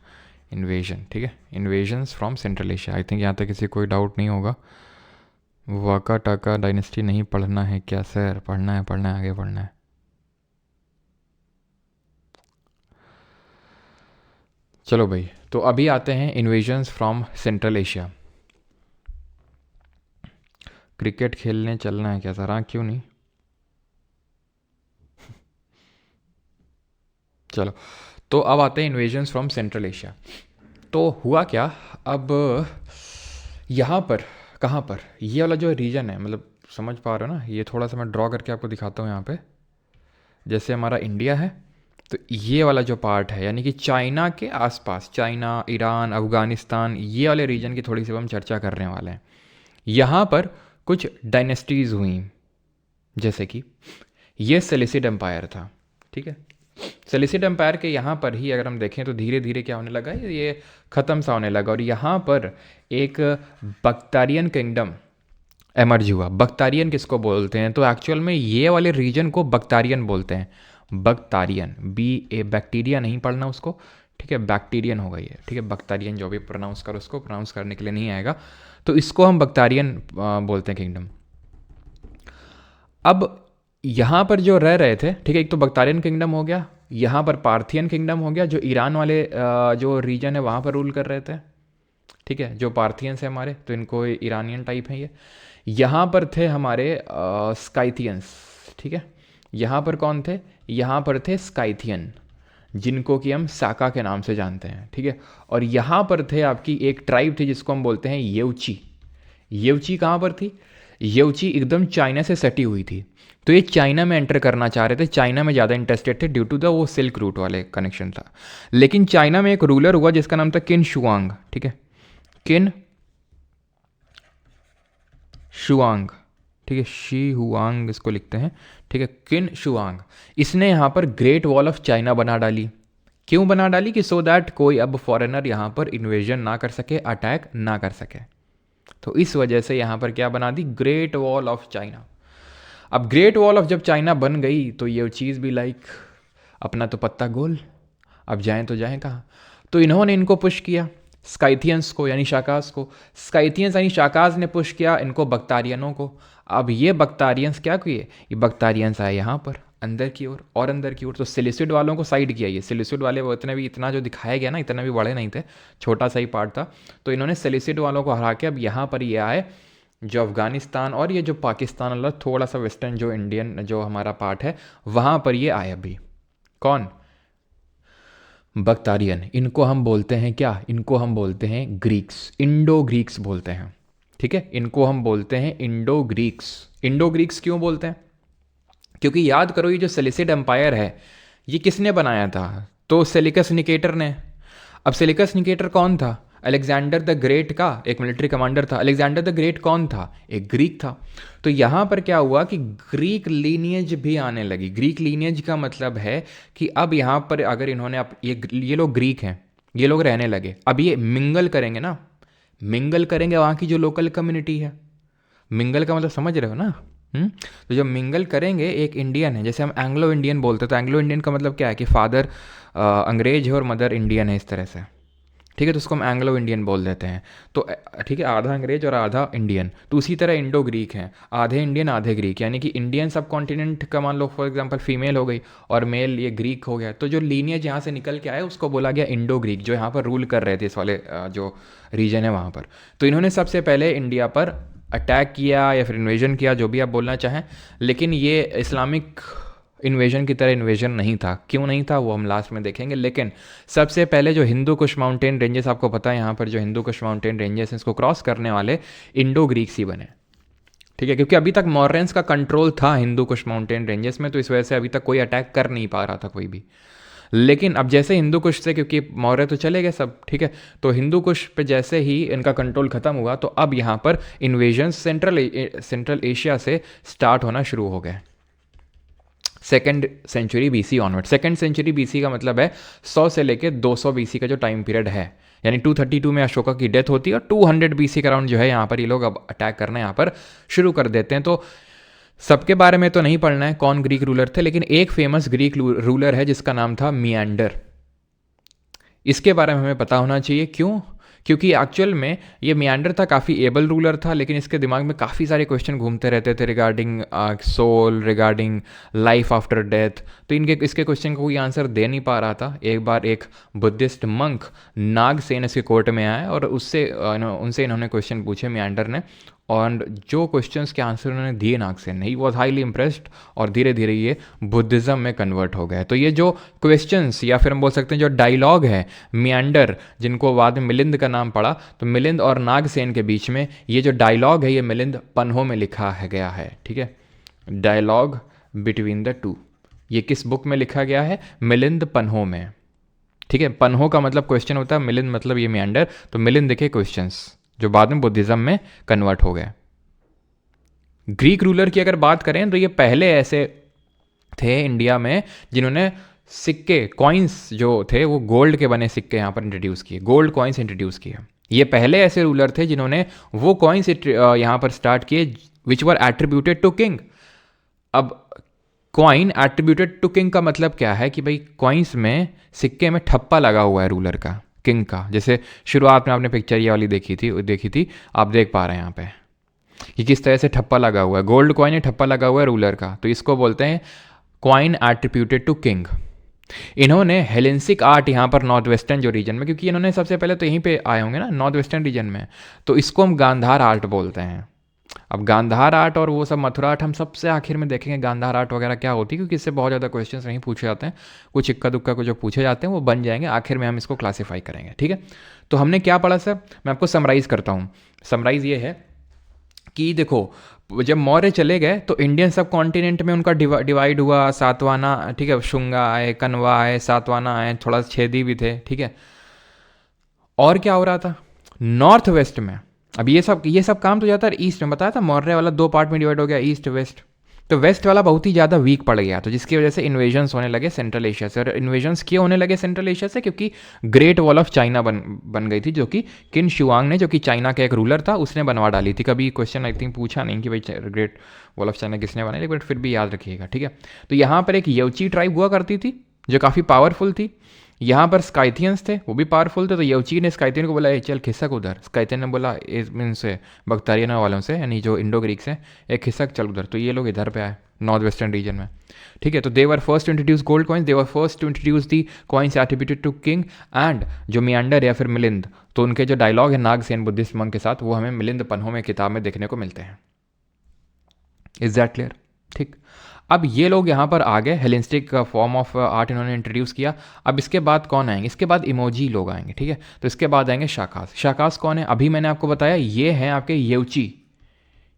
इन्वेजन। ठीक है, invasions from central Asia. I think यहाँ तक किसी कोई डाउट नहीं होगा। वाका टाका डायनेस्टी नहीं पढ़ना है क्या सर? पढ़ना है, आगे पढ़ना है। चलो भाई, तो अभी आते हैं invasions from central Asia. Cricket खेलने चलना है क्या सर? हाँ, क्यों नहीं, चलो। तो अब आते हैं इन्वेजन्स फ्रॉम सेंट्रल एशिया। तो हुआ क्या, अब यहाँ पर, कहाँ पर, ये वाला जो रीजन है, मतलब समझ पा रहे हो ना, ये थोड़ा सा मैं ड्रॉ करके आपको दिखाता हूँ यहाँ पे। जैसे हमारा इंडिया है, तो ये वाला जो पार्ट है, यानी कि चाइना के आसपास, चाइना, ईरान, अफ़गानिस्तान, ये वाले रीजन की थोड़ी सी हम चर्चा करने वाले हैं। यहाँ पर कुछ डायनेस्टीज़ हुई, जैसे कि ये सेलिसिड एम्पायर था, ठीक है। सेलिसिड एम्पायर के यहाँ पर ही अगर हम देखें तो धीरे धीरे क्या होने लगा, ये ख़त्म सा होने लगा, और यहाँ पर एक बख्तारियन किंगडम एमर्ज हुआ। बख्तारियन किसको बोलते हैं? तो एक्चुअल में ये वाले रीजन को बख्तारियन बोलते हैं। बख्तारियन, बी ए, बैक्टीरिया नहीं पढ़ना उसको, ठीक है, बैक्टीरियन होगा ये, ठीक है। बख्तारियन जो भी प्रोनाउंस करो, उसको प्रोनाउंस करने के लिए नहीं आएगा, तो इसको हम बख्तारियन बोलते हैं किंगडम। अब यहाँ पर जो रह रहे थे, ठीक है, एक तो बख्तारियन किंगडम हो गया, यहाँ पर पार्थियन किंगडम हो गया, जो ईरान वाले जो रीजन है वहाँ पर रूल कर रहे थे, ठीक है। जो पार्थियंस है हमारे, तो इनको ईरानियन टाइप है ये। यहाँ पर थे हमारे स्काइथियंस, ठीक है। यहाँ पर कौन थे? यहाँ पर थे स्काइथियन, जिनको कि हम साका के नाम से जानते हैं, ठीक है। और यहाँ पर थे आपकी एक ट्राइब थी जिसको हम बोलते हैं येउची। येउची कहाँ पर थी? येउची एकदम चाइना से सटी हुई थी, तो ये चाइना में एंटर करना चाह रहे थे, चाइना में ज़्यादा इंटरेस्टेड थे ड्यू टू द वो सिल्क रूट वाले कनेक्शन था। लेकिन चाइना में एक रूलर हुआ जिसका नाम था किन शुआंग, ठीक है, किन शुआंग, ठीक है, शी हुआंग इसको लिखते हैं, ठीक है, किन शुआंग। इसने यहाँ पर ग्रेट वॉल ऑफ चाइना बना डाली। क्यों बना डाली? कि सो दैट कोई अब फॉरेनर यहाँ पर इन्वेजन ना कर सके, अटैक ना कर सके। तो इस वजह से यहाँ पर क्या बना दी? Great wall of China. अब ग्रेट वॉल ऑफ जब चाइना बन गई तो ये चीज़ भी लाइक अपना तो पत्ता गोल, अब जाएं तो जाएं कहाँ। तो इन्होंने इनको पुश किया, स्काइथियंस को यानी शाकाज को। स्काइथियंस यानी शाकाज ने पुश किया इनको, बख्तारियनों को। अब ये बख्तारियंस क्या किए? ये बख्तारियंस आए यहाँ पर अंदर की ओर और अंदर की ओर, तो सेलिसिड वालों को साइड किया। ये सेलिसिड वाले वो इतने भी, इतना जो दिखाया गया ना, इतना भी बड़े नहीं थे, छोटा सा ही पार्ट था। तो इन्होंने सेलिसिड वालों को हरा के अब यहाँ पर ये आए, जो अफ़गानिस्तान और ये जो पाकिस्तान वाला थोड़ा सा वेस्टर्न जो इंडियन जो हमारा पार्ट है, वहाँ पर ये आए अभी। कौन? बख्तारियन। इनको हम बोलते हैं क्या? इनको हम बोलते हैं ग्रीक्स, इंडो ग्रीक्स बोलते हैं, ठीक है। इनको हम बोलते हैं इंडो ग्रीक्स। इंडो ग्रीक्स क्यों बोलते हैं? क्योंकि याद करो, ये जो सेलिसिड एम्पायर है ये किसने बनाया था? तो सेलिकस निकेटर ने। अब सेलिकस निकेटर कौन था? अलेक्जेंडर द ग्रेट का एक मिलिट्री कमांडर था। अलेक्जेंडर द ग्रेट कौन था? एक ग्रीक था। तो यहाँ पर क्या हुआ कि ग्रीक लीनियज भी आने लगी। ग्रीक लीनियज का मतलब है कि अब यहाँ पर अगर इन्होंने ये लोग ग्रीक हैं, ये लोग रहने लगे, अब ये मिंगल करेंगे ना, मिंगल करेंगे वहाँ की जो लोकल कम्युनिटी है। मिंगल का मतलब समझ रहे हो ना? तो जब मिंगल करेंगे, एक इंडियन है, जैसे हम एंग्लो इंडियन बोलते हैं, तो एंग्लो इंडियन का मतलब क्या है कि फादर अंग्रेज है और मदर इंडियन है, इस तरह से, ठीक है। तो उसको हम एंग्लो इंडियन बोल देते हैं। तो ठीक है, आधा अंग्रेज और आधा इंडियन। तो उसी तरह इंडो ग्रीक हैं, आधे इंडियन आधे ग्रीक, यानी कि इंडियन सब कॉन्टिनेंट का मान लो फॉर एग्जांपल फीमेल हो गई और मेल ये ग्रीक हो गया। तो जो लीनियज यहाँ से निकल के आए उसको बोला गया इंडो ग्रीक, जो यहाँ पर रूल कर रहे थे इस वाले जो रीजन है वहाँ पर। तो इन्होंने सबसे पहले इंडिया पर अटैक किया या फिर इन्वेजन किया, जो भी आप बोलना चाहें, लेकिन ये इस्लामिक इन्वेजन की तरह इन्वेजन नहीं था। क्यों नहीं था वो हम लास्ट में देखेंगे। लेकिन सबसे पहले जो हिंदू कुश माउंटेन रेंजेस, आपको पता है यहाँ पर जो हिंदू कुश माउंटेन रेंजेस हैं, इसको क्रॉस करने वाले इंडो ग्रीक्स ही बने, ठीक है। क्योंकि अभी तक मौर्यंस का कंट्रोल था हिंदू कुश माउंटेन रेंजेस में, तो इस वजह से अभी तक कोई अटैक कर नहीं पा रहा था कोई भी। लेकिन अब जैसे हिंदू कुश से, क्योंकि मौर्य तो चले गए सब, ठीक है, तो हिंदू कुश पे जैसे ही इनका कंट्रोल खत्म हुआ, तो अब यहाँ पर इन्वेजन सेंट्रल एशिया से स्टार्ट होना शुरू हो गए। Second century BC onward. Second century BC का मतलब है 100 से लेकर 200 बीसी का जो टाइम पीरियड है, यानी 232 में अशोका की डेथ होती है और 200 बीसी के अराउंड जो है यहाँ पर ये लोग अब अटैक करना यहाँ पर शुरू कर देते हैं। तो सबके बारे में तो नहीं पढ़ना है कौन ग्रीक रूलर थे, लेकिन एक फेमस ग्रीक रूलर है जिसका नाम था मियांडर। इसके बारे में हमें पता होना चाहिए। क्यों? क्योंकि एक्चुअल में ये मियांडर था, काफ़ी एबल रूलर था, लेकिन इसके दिमाग में काफ़ी सारे क्वेश्चन घूमते रहते थे regarding soul, regarding life after death. तो इनके इसके क्वेश्चन को कोई आंसर दे नहीं पा रहा था। एक बार एक बुद्धिस्ट मंक नागसेन इसके कोर्ट में आए और उनसे इन्होंने क्वेश्चन पूछे मियांडर ने, और जो क्वेश्चंस के आंसर उन्होंने दिए नागसेन ने, ही वॉज हाईली इम्प्रेस्ड, और धीरे धीरे ये बुद्धिज़्म में कन्वर्ट हो गए। तो ये जो क्वेश्चंस या फिर हम बोल सकते हैं जो डायलॉग है मियांडर, जिनको बाद में मिलिंद का नाम पड़ा, तो मिलिंद और नागसेन के बीच में ये जो डायलॉग है ये मिलिंद पन्हों में लिखा है गया है। ठीक है, डायलॉग बिटवीन द टू, ये किस बुक में लिखा गया है? मिलिंद पन्हों में। ठीक है, पन्हों का मतलब क्वेश्चन होता है, मिलिंद मतलब ये मियांडर, तो मिलिंद देखे क्वेश्चंस जो बाद में बुद्धिज्म में कन्वर्ट हो गए। ग्रीक रूलर की अगर बात करें तो ये पहले ऐसे थे इंडिया में जिन्होंने सिक्के, कॉइन्स जो थे वो गोल्ड के बने सिक्के यहाँ पर इंट्रोड्यूस किए, गोल्ड कॉइन्स इंट्रोड्यूस किए। ये पहले ऐसे रूलर थे जिन्होंने वो कॉइन्स यहाँ पर स्टार्ट किए विच वर एट्रीब्यूटेड टू किंग। अब कॉइन एट्रीब्यूटेड टू किंग का मतलब क्या है कि भाई कॉइन्स में, सिक्के में ठप्पा लगा हुआ है रूलर का, किंग का। जैसे शुरुआत में आपने पिक्चर ये वाली देखी थी, आप देख पा रहे हैं यहाँ पे कि किस तरह से ठप्पा लगा हुआ है, गोल्ड कॉइन में ठप्पा लगा हुआ है रूलर का, तो इसको बोलते हैं कॉइन एट्रीब्यूटेड टू किंग। इन्होंने हेलेंसिक आर्ट यहाँ पर नॉर्थ वेस्टर्न जो रीजन में, क्योंकि इन्होंने सबसे पहले तो यहीं पे आए होंगे ना नॉर्थ वेस्टर्न रीजन में, तो इसको हम गांधार आर्ट बोलते हैं। अब गांधार आर्ट और वो सब मथुरा आर्ट हम सबसे आखिर में देखेंगे गांधार आर्ट वगैरह क्या होती है, क्योंकि इससे बहुत ज़्यादा क्वेश्चंस नहीं पूछे जाते हैं, कुछ इक्का दुक्का को जो पूछे जाते हैं वो बन जाएंगे, आखिर में हम इसको क्लासीफाई करेंगे। ठीक है, तो हमने क्या पढ़ा सर, मैं आपको समराइज़ करता हूँ। समराइज़ ये है कि देखो, जब मौर्य चले गए तो इंडियन सब कॉन्टिनेंट में उनका डिवाइड हुआ, सातवाना, ठीक है, शुंगा आए, कनवा आए, सातवाना आए, थोड़ा छेदी भी थे। ठीक है, और क्या हो रहा था नॉर्थ वेस्ट में? अब ये सब काम तो ज़्यादातर ईस्ट में, बताया था मौर्य वाला 2 पार्ट में डिवाइड हो गया, ईस्ट वेस्ट। तो वेस्ट वाला बहुत ही ज़्यादा वीक पड़ गया, तो जिसकी वजह से इन्वेजन्स होने लगे सेंट्रल एशिया से। और इन्वेजन्स क्यों होने लगे सेंट्रल एशिया से? क्योंकि ग्रेट वॉल ऑफ चाइना बन गई थी, जो कि किन शुआंग ने, जो कि चाइना का एक रूलर था, उसने बनवा डाली थी। कभी क्वेश्चन आई थिंक पूछा नहीं कि भाई ग्रेट वॉल ऑफ चाइना किसने बनाई, बट फिर भी याद रखिएगा। ठीक है, तो यहाँ पर एक यवची ट्राइब हुआ करती थी जो काफ़ी पावरफुल थी। यहाँ पर स्काइथियंस थे, वो भी पावरफुल थे। तो यवची ने स्काइथियन को बोला चल खिसक उधर। स्काइथियन ने बोला इनसे, बख्तारियन वालों से, यानी जो इंडो ग्रीक्स हैं, एक खिसक चल उधर। तो ये लोग इधर पे आए नॉर्थ वेस्टर्न रीजन में। ठीक है, तो they were first to introduce gold coins, they were first to introduce the coins attributed to king. And जो मियांडर या फिर मिलिंद, तो उनके जो डायलॉग है नागसेन बुद्धिस्ट मंक के साथ, वो हमें मिलिंद पन्हों में किताब में देखने को मिलते हैं। Is that clear? ठीक, अब ये लोग यहाँ पर आ गए, हेलेनिस्टिक फॉर्म ऑफ आर्ट इन्होंने इंट्रोड्यूस किया। अब इसके बाद कौन आएंगे? इसके बाद इमोजी लोग आएंगे। ठीक है, तो इसके बाद आएंगे शाकास। शाकास कौन है? अभी मैंने आपको बताया ये हैं आपके येउची,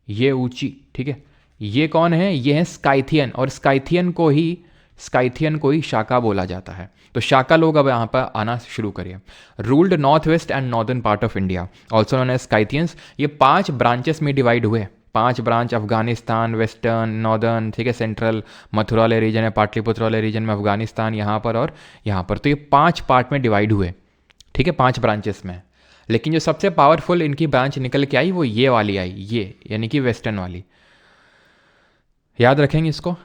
ये ऊंची। ठीक है, ये कौन है? ये है स्काइथियन, और स्काइथियन को ही शाका बोला जाता है। तो शाका लोग अब यहाँ पर आना शुरू करिए। Ruled north west and northern part of India, also known as Scythians. ये 5 ब्रांचेस में डिवाइड हुए, 5 ब्रांच, अफगानिस्तान, वेस्टर्न, नॉर्दर्न, ठीक है, सेंट्रल, मथुरा वाले रीजन है, पाटलिपुत्र वाले रीजन में अफगानिस्तान, यहाँ पर और यहाँ पर। तो ये 5 पार्ट में डिवाइड हुए। ठीक है, 5 ब्रांचेस में। लेकिन जो सबसे पावरफुल इनकी ब्रांच निकल के आई वो ये वाली आई, ये यानी कि वेस्टर्न वाली। याद रखेंगे इसको।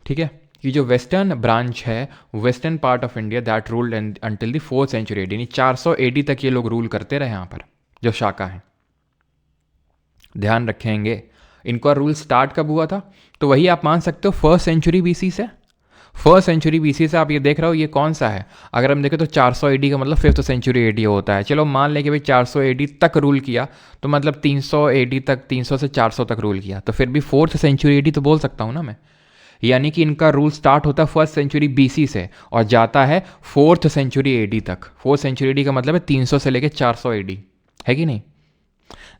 ठीक है, कि जो वेस्टर्न ब्रांच है, western part of India, that ruled until the 4th century AD, यानी 400 AD तक ये लोग रूल करते रहे यहाँ पर, जो शाका है। ध्यान रखेंगे, इनका रूल स्टार्ट कब हुआ था? तो वही आप मान सकते हो 1st सेंचुरी BC से। 1st सेंचुरी BC से आप ये देख रहे हो, ये कौन सा है? अगर हम देखें तो 400 AD का मतलब 5th सेंचुरी AD होता है। चलो मान लें कि भाई 400 AD तक रूल किया, तो मतलब 300 AD तक, 300 से 400 तक रूल किया, तो फिर भी 4th सेंचुरी AD तो बोल सकता हूँ ना मैं। यानी कि इनका रूल स्टार्ट होता है 1st सेंचुरी BC से और जाता है 4th सेंचुरी AD तक। 4th सेंचुरी AD का मतलब है 300 से लेकर 400 AD, है कि नहीं?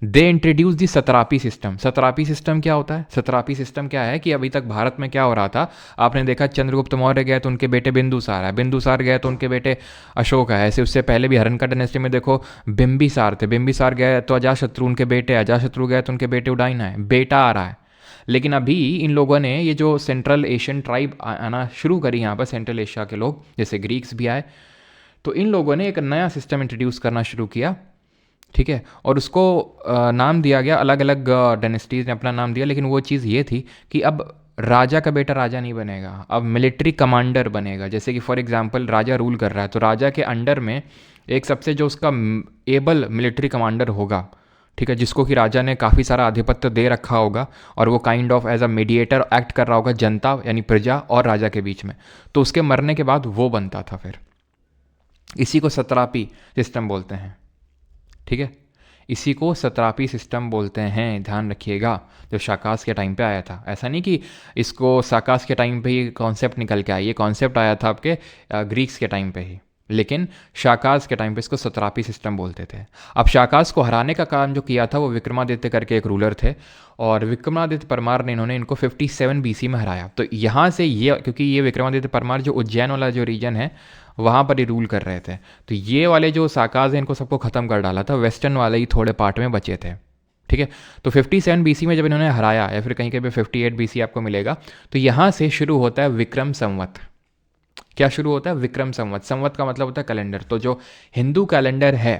They introduce the satrapy system. Satrapy system क्या होता है? सतरापी सिस्टम क्या है कि अभी तक भारत में क्या हो रहा था, आपने देखा चंद्रगुप्त मौर्य गए तो उनके बेटे बिंदुसार है, बिंदुसार गए तो उनके बेटे अशोक है। ऐसे उससे पहले भी हरनका डायनेस्टी में देखो बिंबिसार थे, बिंबिसार गए तो अजातशत्रु उनके बेटे, अजातशत्रु गए तो उनके बेटे उडाइन है, बेटा आ रहा है। लेकिन अभी इन लोगों ने ये जो सेंट्रल एशियन ट्राइब आना शुरू करी यहाँ पर, सेंट्रल एशिया के लोग, जैसे ग्रीक्स भी आए, तो इन लोगों ने एक नया सिस्टम इंट्रोड्यूस करना शुरू किया। ठीक है, और उसको नाम दिया गया, अलग अलग डायनेस्टीज़ ने अपना नाम दिया, लेकिन वो चीज़ ये थी कि अब राजा का बेटा राजा नहीं बनेगा, अब मिलिट्री कमांडर बनेगा। जैसे कि फॉर एग्जांपल राजा रूल कर रहा है तो राजा के अंडर में एक सबसे जो उसका एबल मिलिट्री कमांडर होगा, ठीक है, जिसको कि राजा ने काफ़ी सारा आधिपत्य दे रखा होगा और वो kind of as a mediator act कर रहा होगा जनता यानी प्रजा और राजा के बीच में। तो उसके मरने के बाद वो बनता था फिर। इसी को सत्रापी सिस्टम बोलते हैं, ठीक है, इसी को सत्रापी सिस्टम बोलते हैं, ध्यान रखिएगा। जो शाकास के टाइम पे आया था, ऐसा नहीं कि इसको साकास के टाइम पे ही कॉन्सेप्ट निकल के आया, ये कॉन्सेप्ट आया था आपके ग्रीक्स के टाइम पे ही, लेकिन शाकास के टाइम पे इसको सत्रापी सिस्टम बोलते थे। अब शाकास को हराने का काम जो किया था वो विक्रमादित्य करके एक रूलर थे, और विक्रमादित्य परमार ने इन्होंने इनको 57 बीसी में हराया। तो यहाँ से ये, क्योंकि ये विक्रमादित्य परमार जो उज्जैन वाला जो रीजन है वहाँ पर ही रूल कर रहे थे, तो ये वाले जो साकाज हैं इनको सबको ख़त्म कर डाला था, वेस्टर्न वाले ही थोड़े पार्ट में बचे थे, ठीक है। तो 57 बीसी में जब इन्होंने हराया, या फिर कहीं कहीं पे 58 बीसी आपको मिलेगा, तो यहाँ से शुरू होता है विक्रम संवत। क्या शुरू होता है? विक्रम संवत। संवत का मतलब होता है कैलेंडर। तो जो हिंदू कैलेंडर है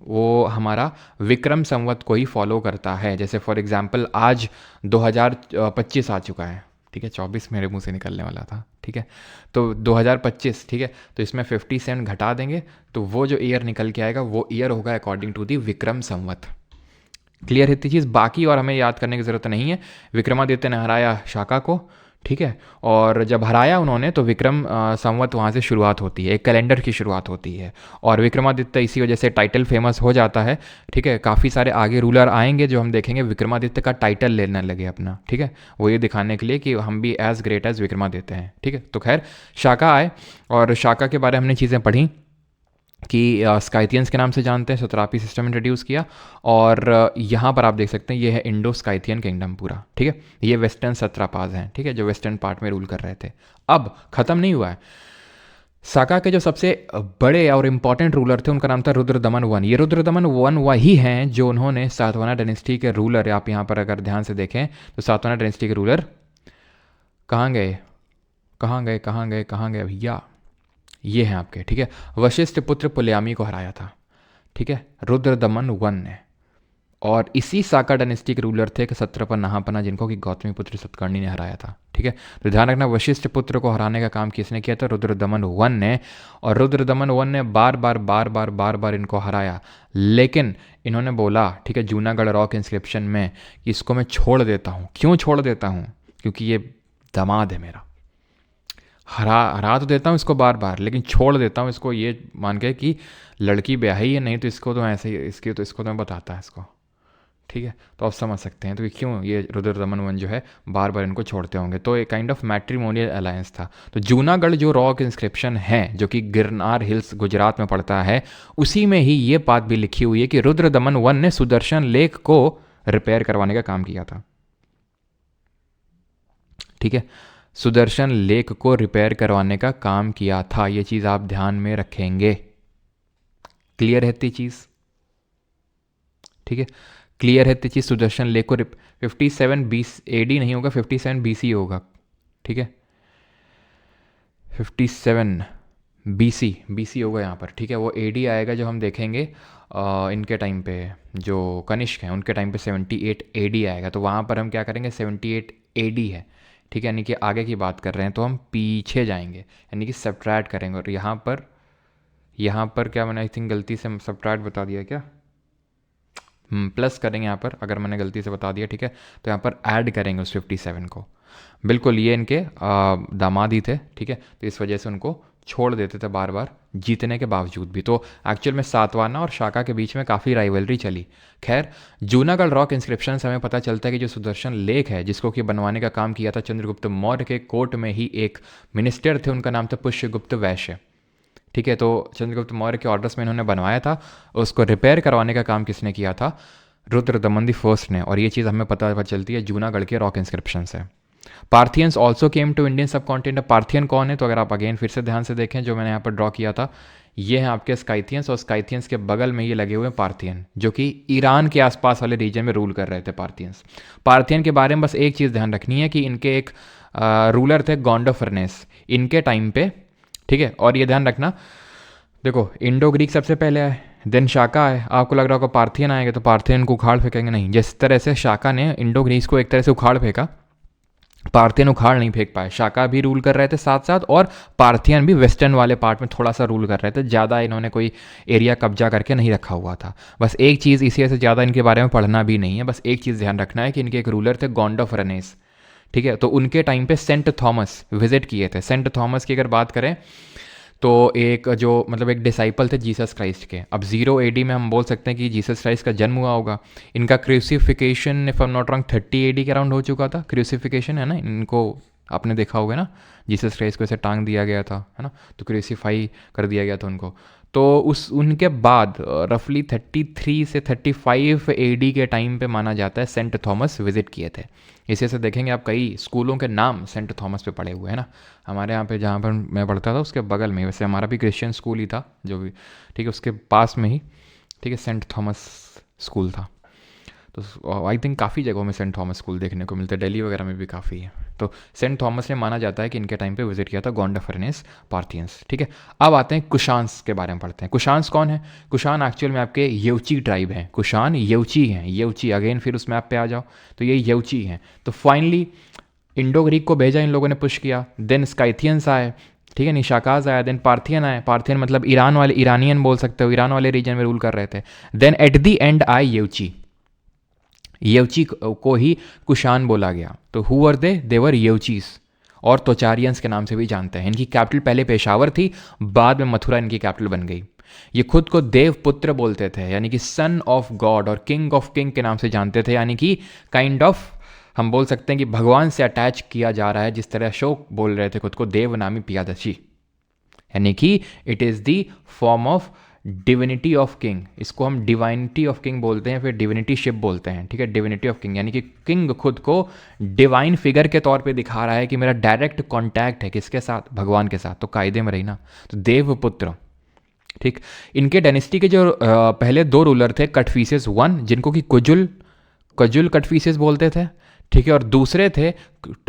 वो हमारा विक्रम संवत को ही फॉलो करता है। जैसे फॉर एग्जांपल आज 2025 आ चुका है, ठीक है, 24 मेरे मुंह से निकलने वाला था, ठीक है, तो 2025, ठीक है, तो इसमें 57 घटा देंगे तो वो जो ईयर निकल के आएगा वो ईयर होगा according to the Vikram Samvat. Clear है इतनी चीज़? बाकी और हमें याद करने की ज़रूरत नहीं है। विक्रमादित्य ने हराया शाका को, ठीक है, और जब हराया उन्होंने तो विक्रम संवत वहाँ से शुरुआत होती है, एक कैलेंडर की शुरुआत होती है, और विक्रमादित्य इसी वजह से टाइटल फेमस हो जाता है, ठीक है। काफ़ी सारे आगे रूलर आएंगे जो हम देखेंगे विक्रमादित्य का टाइटल लेने लगे अपना, ठीक है, वो ये दिखाने के लिए कि हम भी एज ग्रेट एज विक्रमादित्य हैं, ठीक है। तो खैर शाका आए, और शाका के बारे में हमने चीज़ें पढ़ी कि स्काइथियंस के नाम से जानते हैं, सत्रापी सिस्टम इंट्रोड्यूस किया, और यहाँ पर आप देख सकते हैं ये है इंडो स्काइथियन किंगडम पूरा, ठीक है। ये वेस्टर्न सत्रापाज हैं, ठीक है, जो वेस्टर्न पार्ट में रूल कर रहे थे। अब ख़त्म नहीं हुआ है। साका के जो सबसे बड़े और इम्पॉर्टेंट रूलर थे उनका नाम था रुद्रदमन वन। ये रुद्रदमन वन वही हैं जो उन्होंने सातवाहना डायनेस्टी के रूलर, आप यहाँ पर अगर ध्यान से देखें तो सातवाहना डायनेस्टी के रूलर कहाँ गए, कहाँ गए, कहाँ गए, कहाँ गए भैया, ये हैं आपके, ठीक है, वशिष्ठ पुत्र पुलयामी को हराया था, ठीक है, रुद्रदमन वन ने। और इसी साका डायनेस्टी के रूलर थे सत्रपन नहापना, जिनको कि गौतमी पुत्र सतकर्णी ने हराया था, ठीक है। तो ध्यान रखना, वशिष्ठ पुत्र को हराने का काम किसने किया था? रुद्रदमन वन ने। और रुद्रदमन वन ने बार बार इनको हराया, लेकिन इन्होंने बोला, ठीक है, जूनागढ़ रॉक इंस्क्रिप्शन में कि इसको मैं छोड़ देता हूँ। क्यों छोड़ देता हूँ? क्योंकि ये दामाद है मेरा, हरा तो देता हूँ इसको बार बार, लेकिन छोड़ देता हूँ इसको ये मान के कि लड़की ब्याही है, नहीं तो इसको तो ऐसे ही इसको तो मैं बताता है इसको, ठीक है। तो आप समझ सकते हैं तो क्यों ये रुद्रदमन वन जो है बार बार इनको छोड़ते होंगे। तो एक काइंड ऑफ मैट्रिमोनियल अलायंस था। तो जूनागढ़ जो रॉक इंस्क्रिप्शन है जो कि गिरनार हिल्स गुजरात में पड़ता है, उसी में ही ये बात भी लिखी हुई है कि रुद्रदमन वन ने सुदर्शन लेक को रिपेयर करवाने का काम किया था, ठीक है, सुदर्शन लेक को रिपेयर करवाने का काम किया था। ये चीज़ आप ध्यान में रखेंगे। क्लियर है इतनी चीज़? ठीक है, क्लियर है इतनी चीज़। सुदर्शन लेक को 57 बीस एडी नहीं होगा, 57 बीसी होगा, ठीक है, 57 बीसी होगा यहाँ पर, ठीक है। वो एडी आएगा जो हम देखेंगे इनके टाइम पे, जो कनिष्क हैं उनके टाइम पे 78 एडी आएगा। तो वहाँ पर हम क्या करेंगे, 78 एडी है, ठीक है, यानी कि आगे की बात कर रहे हैं तो हम पीछे जाएंगे, यानी कि सब्ट्रैक्ट करेंगे। और यहाँ पर क्या मैंने आई थिंक गलती से सब्ट्रैक्ट बता दिया क्या, प्लस करेंगे यहाँ पर, अगर मैंने गलती से बता दिया, ठीक है, तो यहाँ पर ऐड करेंगे उस 57 को। बिल्कुल ये इनके दामाद ही थे, ठीक है, तो इस वजह से उनको छोड़ देते थे बार बार जीतने के बावजूद भी। तो एक्चुअल में सातवाहना और शाका के बीच में काफ़ी राइवलरी चली। खैर, जूनागढ़ रॉक इंस्क्रिप्शन से हमें पता चलता है कि जो सुदर्शन लेक है जिसको कि बनवाने का काम किया था चंद्रगुप्त मौर्य के कोर्ट में ही एक मिनिस्टर थे, उनका नाम था पुष्यगुप्त वैश्य, ठीक है। तो चंद्रगुप्त मौर्य के ऑर्डर्स में इन्होंने बनवाया था, उसको रिपेयर करवाने का काम किसने किया था? रुद्रदमन द फर्स्ट ने। और ये चीज़ हमें पता चलती है जूनागढ़ के रॉक इंस्क्रिप्शन से। Parthians also came to Indian subcontinent. Parthian कौन है? तो अगर आप अगेन फिर से ध्यान से देखें जो मैंने यहाँ पर ड्रॉ किया था, ये हैं आपके स्काइथियंस, और स्काइथियंस के बगल में ये लगे हुए हैं पार्थियन, जो कि ईरान के आसपास वाले रीजन में रूल कर रहे थे पार्थियंस। पार्थियन के बारे में बस एक चीज़ ध्यान रखनी है कि इनके एक रूलर थे गोंडोफर्नेस इनके टाइम पे, ठीक है। और ये ध्यान रखना, देखो इंडो ग्रीक सबसे पहले आए, देन शाका आए। आपको लग रहा होगा पार्थियन आएंगे तो पार्थियन को उखाड़ फेंकेंगे, नहीं। जिस तरह से शाका ने इंडो ग्रीक को एक तरह से उखाड़ फेंका, पार्थियन उखाड़ नहीं फेंक पाए। शाका भी रूल कर रहे थे साथ साथ, और पार्थियन भी वेस्टर्न वाले पार्ट में थोड़ा सा रूल कर रहे थे। ज़्यादा इन्होंने कोई एरिया कब्जा करके नहीं रखा हुआ था। बस एक चीज़, इसी वजह से ज़्यादा इनके बारे में पढ़ना भी नहीं है, बस एक चीज़ ध्यान रखना है कि इनके एक रूलर थे गॉन्डोफरेनेस, ठीक है। तो उनके टाइम पे सेंट थॉमस विजिट किए थे। सेंट थॉमस की अगर बात करें तो एक जो मतलब एक डिसाइपल थे जीसस क्राइस्ट के। अब 0 AD में हम बोल सकते हैं कि जीसस क्राइस्ट का जन्म हुआ होगा। इनका crucifixion if I am not wrong 30 AD के अराउंड हो चुका था। क्रूसिफिकेशन है ना, इनको आपने देखा होगा ना, जीसस क्राइस्ट को ऐसे टांग दिया गया था, है ना, तो क्रूसीफाई कर दिया गया था उनको। तो उस उनके बाद रफली 33 से 35 AD के टाइम पे माना जाता है सेंट थॉमस विजिट किए थे। इसी से देखेंगे आप कई स्कूलों के नाम सेंट थॉमस पे पड़े हुए हैं ना। हमारे यहाँ पे जहाँ पर मैं पढ़ता था उसके बगल में, वैसे हमारा भी क्रिश्चियन स्कूल ही था जो भी, ठीक है, उसके पास में ही, ठीक है, सेंट थॉमस स्कूल था। तो आई थिंक काफ़ी जगहों में सेंट थॉमस स्कूल देखने को मिलते हैं, दिल्ली वगैरह में भी काफ़ी है। तो सेंट थॉमस ने माना जाता है कि इनके टाइम पे विजिट किया था गॉन्डोफरेनेस पार्थियंस, ठीक है। अब आते हैं कुशान्स के बारे में पढ़ते हैं। कुशान्स कौन है? कुशान एक्चुअल में आपके येउची ट्राइब हैं। कुशान येउची हैं, येउची अगेन फिर उस मैप पे आ जाओ तो ये येउची हैं। तो फाइनली इंडो ग्रीक को भेजा इन लोगों ने, पुश किया, देन स्काइथियंस आए, ठीक है, निशाकाज आया, देन पार्थियन आए। पार्थियन मतलब ईरान वाले, ईरानियन बोल सकते हो, ईरान वाले रीजन में रूल कर रहे थे। देन एट द एंड आए येउची। येवची को ही कुशान बोला गया। तो हु वर दे? देवर येवचीज, और तोचारियंस के नाम से भी जानते हैं। इनकी कैपिटल पहले पेशावर थी, बाद में मथुरा इनकी कैपिटल बन गई। ये खुद को देवपुत्र बोलते थे, यानी कि सन ऑफ गॉड, और किंग ऑफ किंग के नाम से जानते थे, यानी कि काइंड ऑफ हम बोल सकते हैं कि भगवान से अटैच किया जा रहा है। जिस तरह अशोक बोल रहे थे खुद को देवनामी पियादशी, यानी कि it is the form of divinity of king. इसको हम डिवाइनिटी ऑफ किंग बोलते हैं, फिर डिविनिटी शिप बोलते हैं, ठीक है। डिविनिटी ऑफ किंग यानी कि किंग खुद को डिवाइन फिगर के तौर पे दिखा रहा है कि मेरा डायरेक्ट कॉन्टैक्ट है किसके साथ? भगवान के साथ। तो कायदे में रही ना, तो देवपुत्र, ठीक। इनके डायनेस्टी के जो पहले 2 रूलर थे, कटफीसेस 1 जिनको कि कजुल कटफीसेस बोलते थे, ठीक है, और दूसरे थे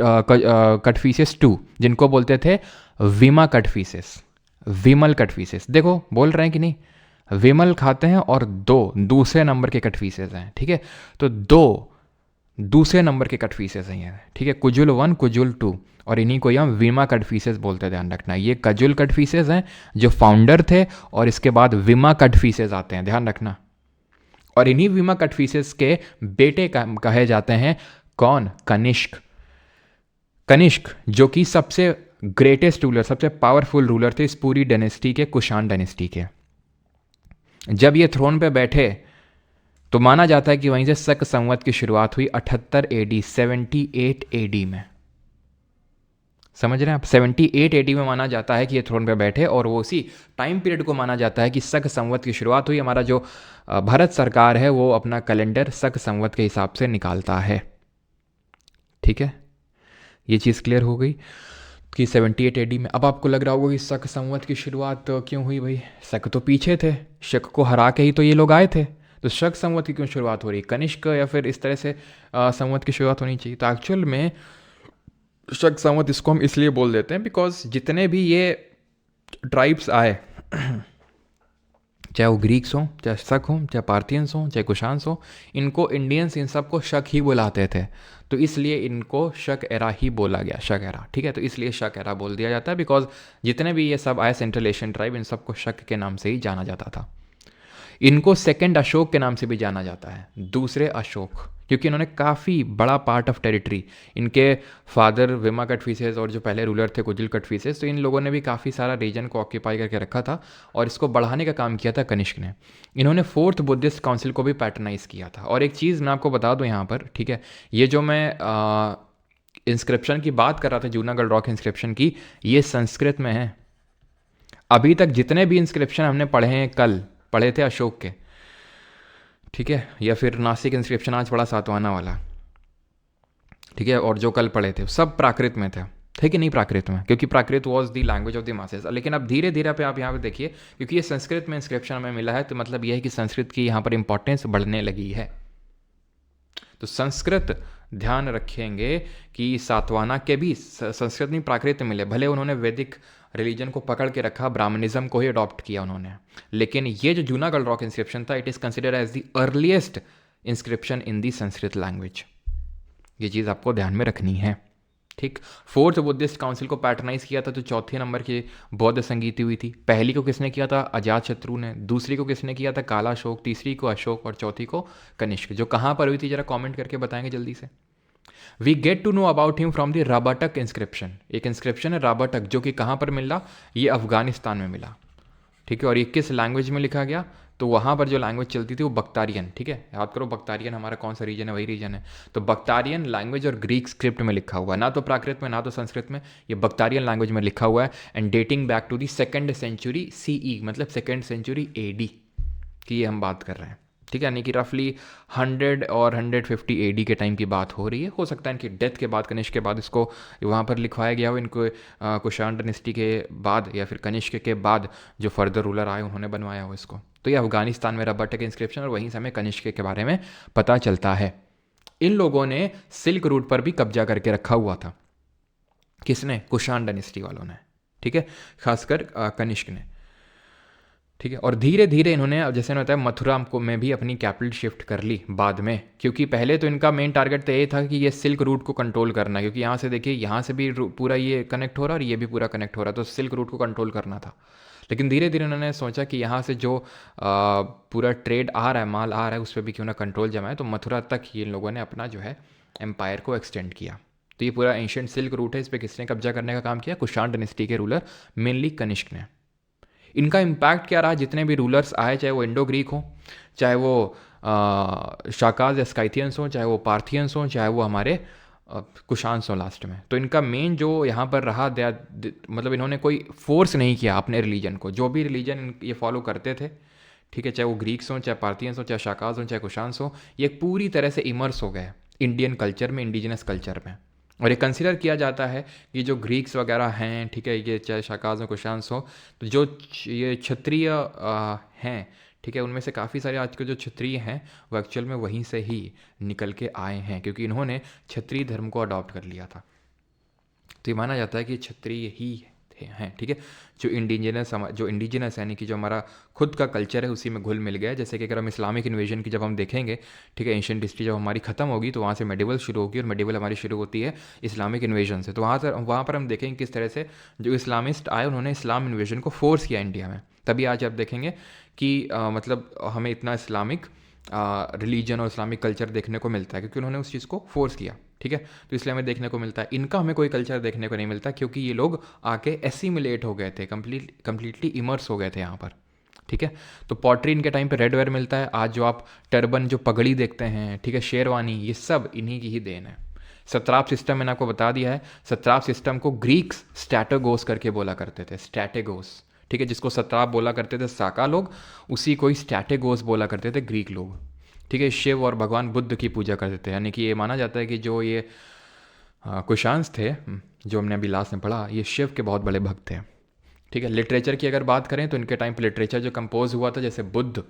कटफीसेस 2 जिनको बोलते थे विमा कटफीसेस, विमल कटफीसेस। देखो बोल रहे हैं कि नहीं, विमल खाते हैं, और 2 दूसरे नंबर के कटफीसेस हैं, ठीक है। तो 2 दूसरे नंबर के कटफीसेस हैं ये, ठीक है, कुजुल 1 कुजुल 2, और इन्हीं को हम विमा कटफीसेस बोलते, ध्यान रखना। ये कजुल कटफीसेस हैं जो फाउंडर थे, और इसके बाद विमा कटफीसेस आते हैं, ध्यान रखना। और इन्हीं विमा कटफीसेस के बेटे कहे जाते हैं कौन? कनिष्क। कनिष्क जो कि सबसे ग्रेटेस्ट रूलर, सबसे पावरफुल रूलर थे इस पूरी डायनेस्टी के, कुशान डायनेस्टी के। जब ये थ्रोन पे बैठे तो माना जाता है कि वहीं से शक संवत की शुरुआत हुई 78 AD, 78 AD में। समझ रहे हैं आप? 78 AD में माना जाता है कि ये थ्रोन पे बैठे, और वो उसी टाइम पीरियड को माना जाता है कि शक संवत की शुरुआत हुई। हमारा जो भारत सरकार है वो अपना कैलेंडर शक संवत के हिसाब से निकालता है, ठीक है। ये चीज़ क्लियर हो गई कि 78 AD में। अब आपको लग रहा होगा कि शक संवत की शुरुआत क्यों हुई भाई? शक तो पीछे थे, शक को हरा के ही तो ये लोग आए थे, तो शक संवत की क्यों शुरुआत हो रही? कनिष्क या फिर इस तरह से संवत की शुरुआत होनी चाहिए। तो एक्चुअल में शक संवत इसको हम इसलिए बोल देते हैं बिकॉज जितने भी ये ट्राइब्स आए, चाहे वो ग्रीक्स हों, चाहे शक हों, चाहे पार्थियंस हों, चाहे कुशान्स हों, इनको इंडियंस इन सबको शक ही बुलाते थे, तो इसलिए इनको शक एरा ही बोला गया, शक एरा, ठीक है। तो इसलिए शक एरा बोल दिया जाता है बिकॉज जितने भी ये सब आए सेंट्रल एशियन ट्राइब, इन सबको शक के नाम से ही जाना जाता था। इनको सेकंड अशोक के नाम से भी जाना जाता है, दूसरे अशोक, क्योंकि इन्होंने काफ़ी बड़ा पार्ट ऑफ टेरिटरी, इनके फादर विमा कटफीसेस और जो पहले रूलर थे कुजिल कटफीसेस, तो इन लोगों ने भी काफ़ी सारा रीजन को ऑक्यूपाई करके रखा था, और इसको बढ़ाने का काम किया था कनिष्क ने। इन्होंने 4th बुद्धिस्ट काउंसिल को भी पैटर्नाइज किया था। और एक चीज़ मैं आपको बता दूँ यहाँ पर, ठीक है, ये जो मैं इंस्क्रिप्शन की बात कर रहा था, जूनागढ़ रॉक इंस्क्रिप्शन की, ये संस्कृत में है। अभी तक जितने भी इंस्क्रिप्शन हमने पढ़े हैं, कल पढ़े थे अशोक के, ठीक है, या फिर नासिक इंस्क्रिप्शन आज पढ़ा सातवाना वाला, ठीक है, और जो कल पढ़े थे सब प्राकृत में थे, ठीक है, नहीं प्राकृत में, क्योंकि Prakrit was the language of the masses. लेकिन अब धीरे धीरे पे आप यहाँ पे देखिए, क्योंकि ये संस्कृत में इंस्क्रिप्शन हमें मिला है, तो मतलब ये है कि संस्कृत की यहाँ पर इंपॉर्टेंस बढ़ने लगी है। तो संस्कृत ध्यान रखेंगे कि सातवाना के भी संस्कृत में प्राकृत मिले, भले उन्होंने वैदिक रिलीजन को पकड़ के रखा, ब्राह्मणिज्म को ही अडॉप्ट किया उन्होंने, लेकिन ये जो जूनागढ़ रॉक इंस्क्रिप्शन था, it is considered as the earliest inscription in the Sanskrit language. ये चीज़ आपको ध्यान में रखनी है, ठीक। फोर्थ बुद्धिस्ट काउंसिल को पैटर्नाइज किया था तो चौथे नंबर की बौद्ध संगीति हुई थी। पहली को किसने किया था? अजात शत्रु ने। दूसरी को किसने किया था? काला अशोक। तीसरी को अशोक और चौथी को कनिष्क। जो कहाँ पर हुई थी जरा कमेंट करके बताएंगे जल्दी से। We get to know about him from the Rabatak inscription. एक इंस्क्रिप्शन है राबाटक जो कि कहाँ पर मिला? ये अफगानिस्तान में मिला। ठीक है। और ये किस लैंग्वेज में लिखा गया? तो वहाँ पर जो लैंग्वेज चलती थी वो बख्तारियन। ठीक है, याद करो बख्तारियन हमारा कौन सा रीजन है, वही रीजन है। तो बख्तारियन लैंग्वेज और ग्रीक स्क्रिप्ट में लिखा हुआ है, ना तो प्राकृत में ना तो संस्कृत में, ये बख्तारियन लैंग्वेज में लिखा हुआ है। And dating back to the 2nd century CE, मतलब 2nd सेंचुरी AD की ये हम बात कर रहे हैं। ठीक है, यानी कि रफली 100 और 150 AD के टाइम की बात हो रही है। हो सकता है इनकी डेथ के बाद, कनिष्क के बाद इसको वहाँ पर लिखवाया गया हो। इनको कुषाण डायनेस्टी के बाद या फिर कनिष्क के बाद जो फर्दर रूलर आए उन्होंने बनवाया हो इसको। तो ये अफगानिस्तान में राबाटक इंस्क्रिप्शन, और वहीं से हमें कनिष्क के बारे में पता चलता है। इन लोगों ने सिल्क रूट पर भी कब्जा करके रखा हुआ था। किसने? कुषाण डायनेस्टी वालों ने। ठीक है, खासकर कनिष्क ने। ठीक है, और धीरे धीरे इन्होंने, जैसे मैंने बताया, मथुरा को में भी अपनी कैपिटल शिफ्ट कर ली बाद में, क्योंकि पहले तो इनका मेन टारगेट तो ये था कि ये सिल्क रूट को कंट्रोल करना, क्योंकि यहाँ से देखिए यहाँ से भी पूरा ये कनेक्ट हो रहा है और ये भी पूरा कनेक्ट हो रहा है, तो सिल्क रूट को कंट्रोल करना था। लेकिन धीरे धीरे उन्होंने सोचा कि यहाँ से जो पूरा ट्रेड आ रहा है, माल आ रहा है, उस पर भी क्यों ना कंट्रोल जमाए। तो मथुरा तक ये लोगों ने अपना जो है एम्पायर को एक्सटेंड किया। तो ये पूरा एंशियंट सिल्क रूट है, इस पर किसने कब्जा करने का काम किया? कुषाण डायनेस्टी के रूलर, मेनली कनिष्क ने। इनका इम्पैक्ट क्या रहा? जितने भी रूलर्स आए, चाहे वो इंडो ग्रीक हो, चाहे वो शाकाज या स्काइथियंस हो, चाहे वो पार्थियंस हो, चाहे वो हमारे कुशान्स हो लास्ट में, तो इनका मेन जो यहाँ पर रहा, मतलब इन्होंने कोई फोर्स नहीं किया अपने रिलीजन को। जो भी रिलीजन ये फॉलो करते थे, ठीक है, चाहे वो ग्रीक्स हों, चाहे पार्थियंस हो, चाहे शाकाज हो, चाहे कुशान्स हो, ये पूरी तरह से इमर्स हो गए इंडियन कल्चर में, इंडिजिनस कल्चर में। और ये कंसिडर किया जाता है कि जो ग्रीक्स वगैरह हैं, ठीक है, ये चाहे शाकाज हो, कुशान्स हो, तो जो ये क्षत्रिय हैं, ठीक है, उनमें से काफ़ी सारे आज के जो क्षत्रिय हैं वो एक्चुअल में वहीं से ही निकल के आए हैं, क्योंकि इन्होंने क्षत्रिय धर्म को अडॉप्ट कर लिया था। तो ये माना जाता है कि क्षत्रिय ही हैं। ठीक है, जो इंडिजिनस यानी कि जो हमारा खुद का कल्चर है उसी में घुल मिल गया है। जैसे कि अगर हम इस्लामिक इन्वेजन की जब हम देखेंगे, ठीक है, एंशियंट हिस्ट्री जब हमारी खत्म होगी तो वहाँ से मेडिवल शुरू होगी, और मेडिवल हमारी शुरू होती है इस्लामिक इन्वेजन से। तो वहाँ पर हम देखेंगे किस तरह से जो इस्लामिस्ट आए उन्होंने इस्लाम इन्वेजन को फोर्स किया इंडिया में। तभी आज आप देखेंगे कि मतलब हमें इतना इस्लामिक रिलीजन और इस्लामिक कल्चर देखने को मिलता है, क्योंकि उन्होंने उस चीज़ को फोर्स किया। ठीक है, तो इसलिए हमें देखने को मिलता है। इनका हमें कोई कल्चर देखने को नहीं मिलता, क्योंकि ये लोग आके एसिमुलेट हो गए थे, कंप्लीटली इमर्स हो गए थे यहाँ पर। ठीक है, तो पॉटरी इनके टाइम पे रेड वेयर मिलता है। आज जो आप टर्बन, जो पगड़ी देखते हैं, ठीक है, शेरवानी, ये सब इन्हीं की ही देन है। सत्राप सिस्टम मैंने आपको बता दिया है। सत्राप सिस्टम को ग्रीक्स स्टैटेगोस करके बोला करते थे, स्टैटेगोस। ठीक है, जिसको सत्राप बोला करते थे साका लोग, उसी को ही स्टैटेगोस बोला करते थे ग्रीक लोग। ठीक है, शिव और भगवान बुद्ध की पूजा करते थे। यानी कि ये माना जाता है कि जो ये कुशान्स थे, जो हमने अभी लास्ट में पढ़ा, ये शिव के बहुत बड़े भक्त थे। ठीक है, लिटरेचर की अगर बात करें तो इनके टाइम पर लिटरेचर जो कंपोज हुआ था, जैसे बुद्ध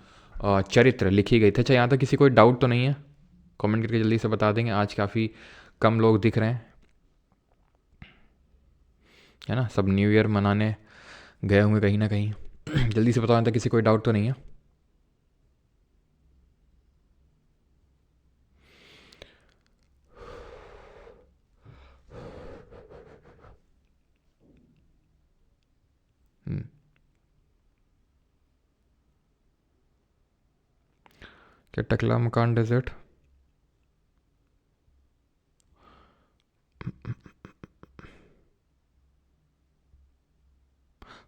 चरित्र लिखी गई थी। अच्छा, यहाँ तक किसी कोई डाउट तो नहीं है? कमेंट करके जल्दी से बता देंगे। आज काफ़ी कम लोग दिख रहे हैं, है ना, सब न्यू ईयर मनाने गए होंगे कहीं ना कहीं। जल्दी से बताओ, यहाँ तक किसी कोई डाउट तो नहीं है? क्या टकला मकान डेजर्ट?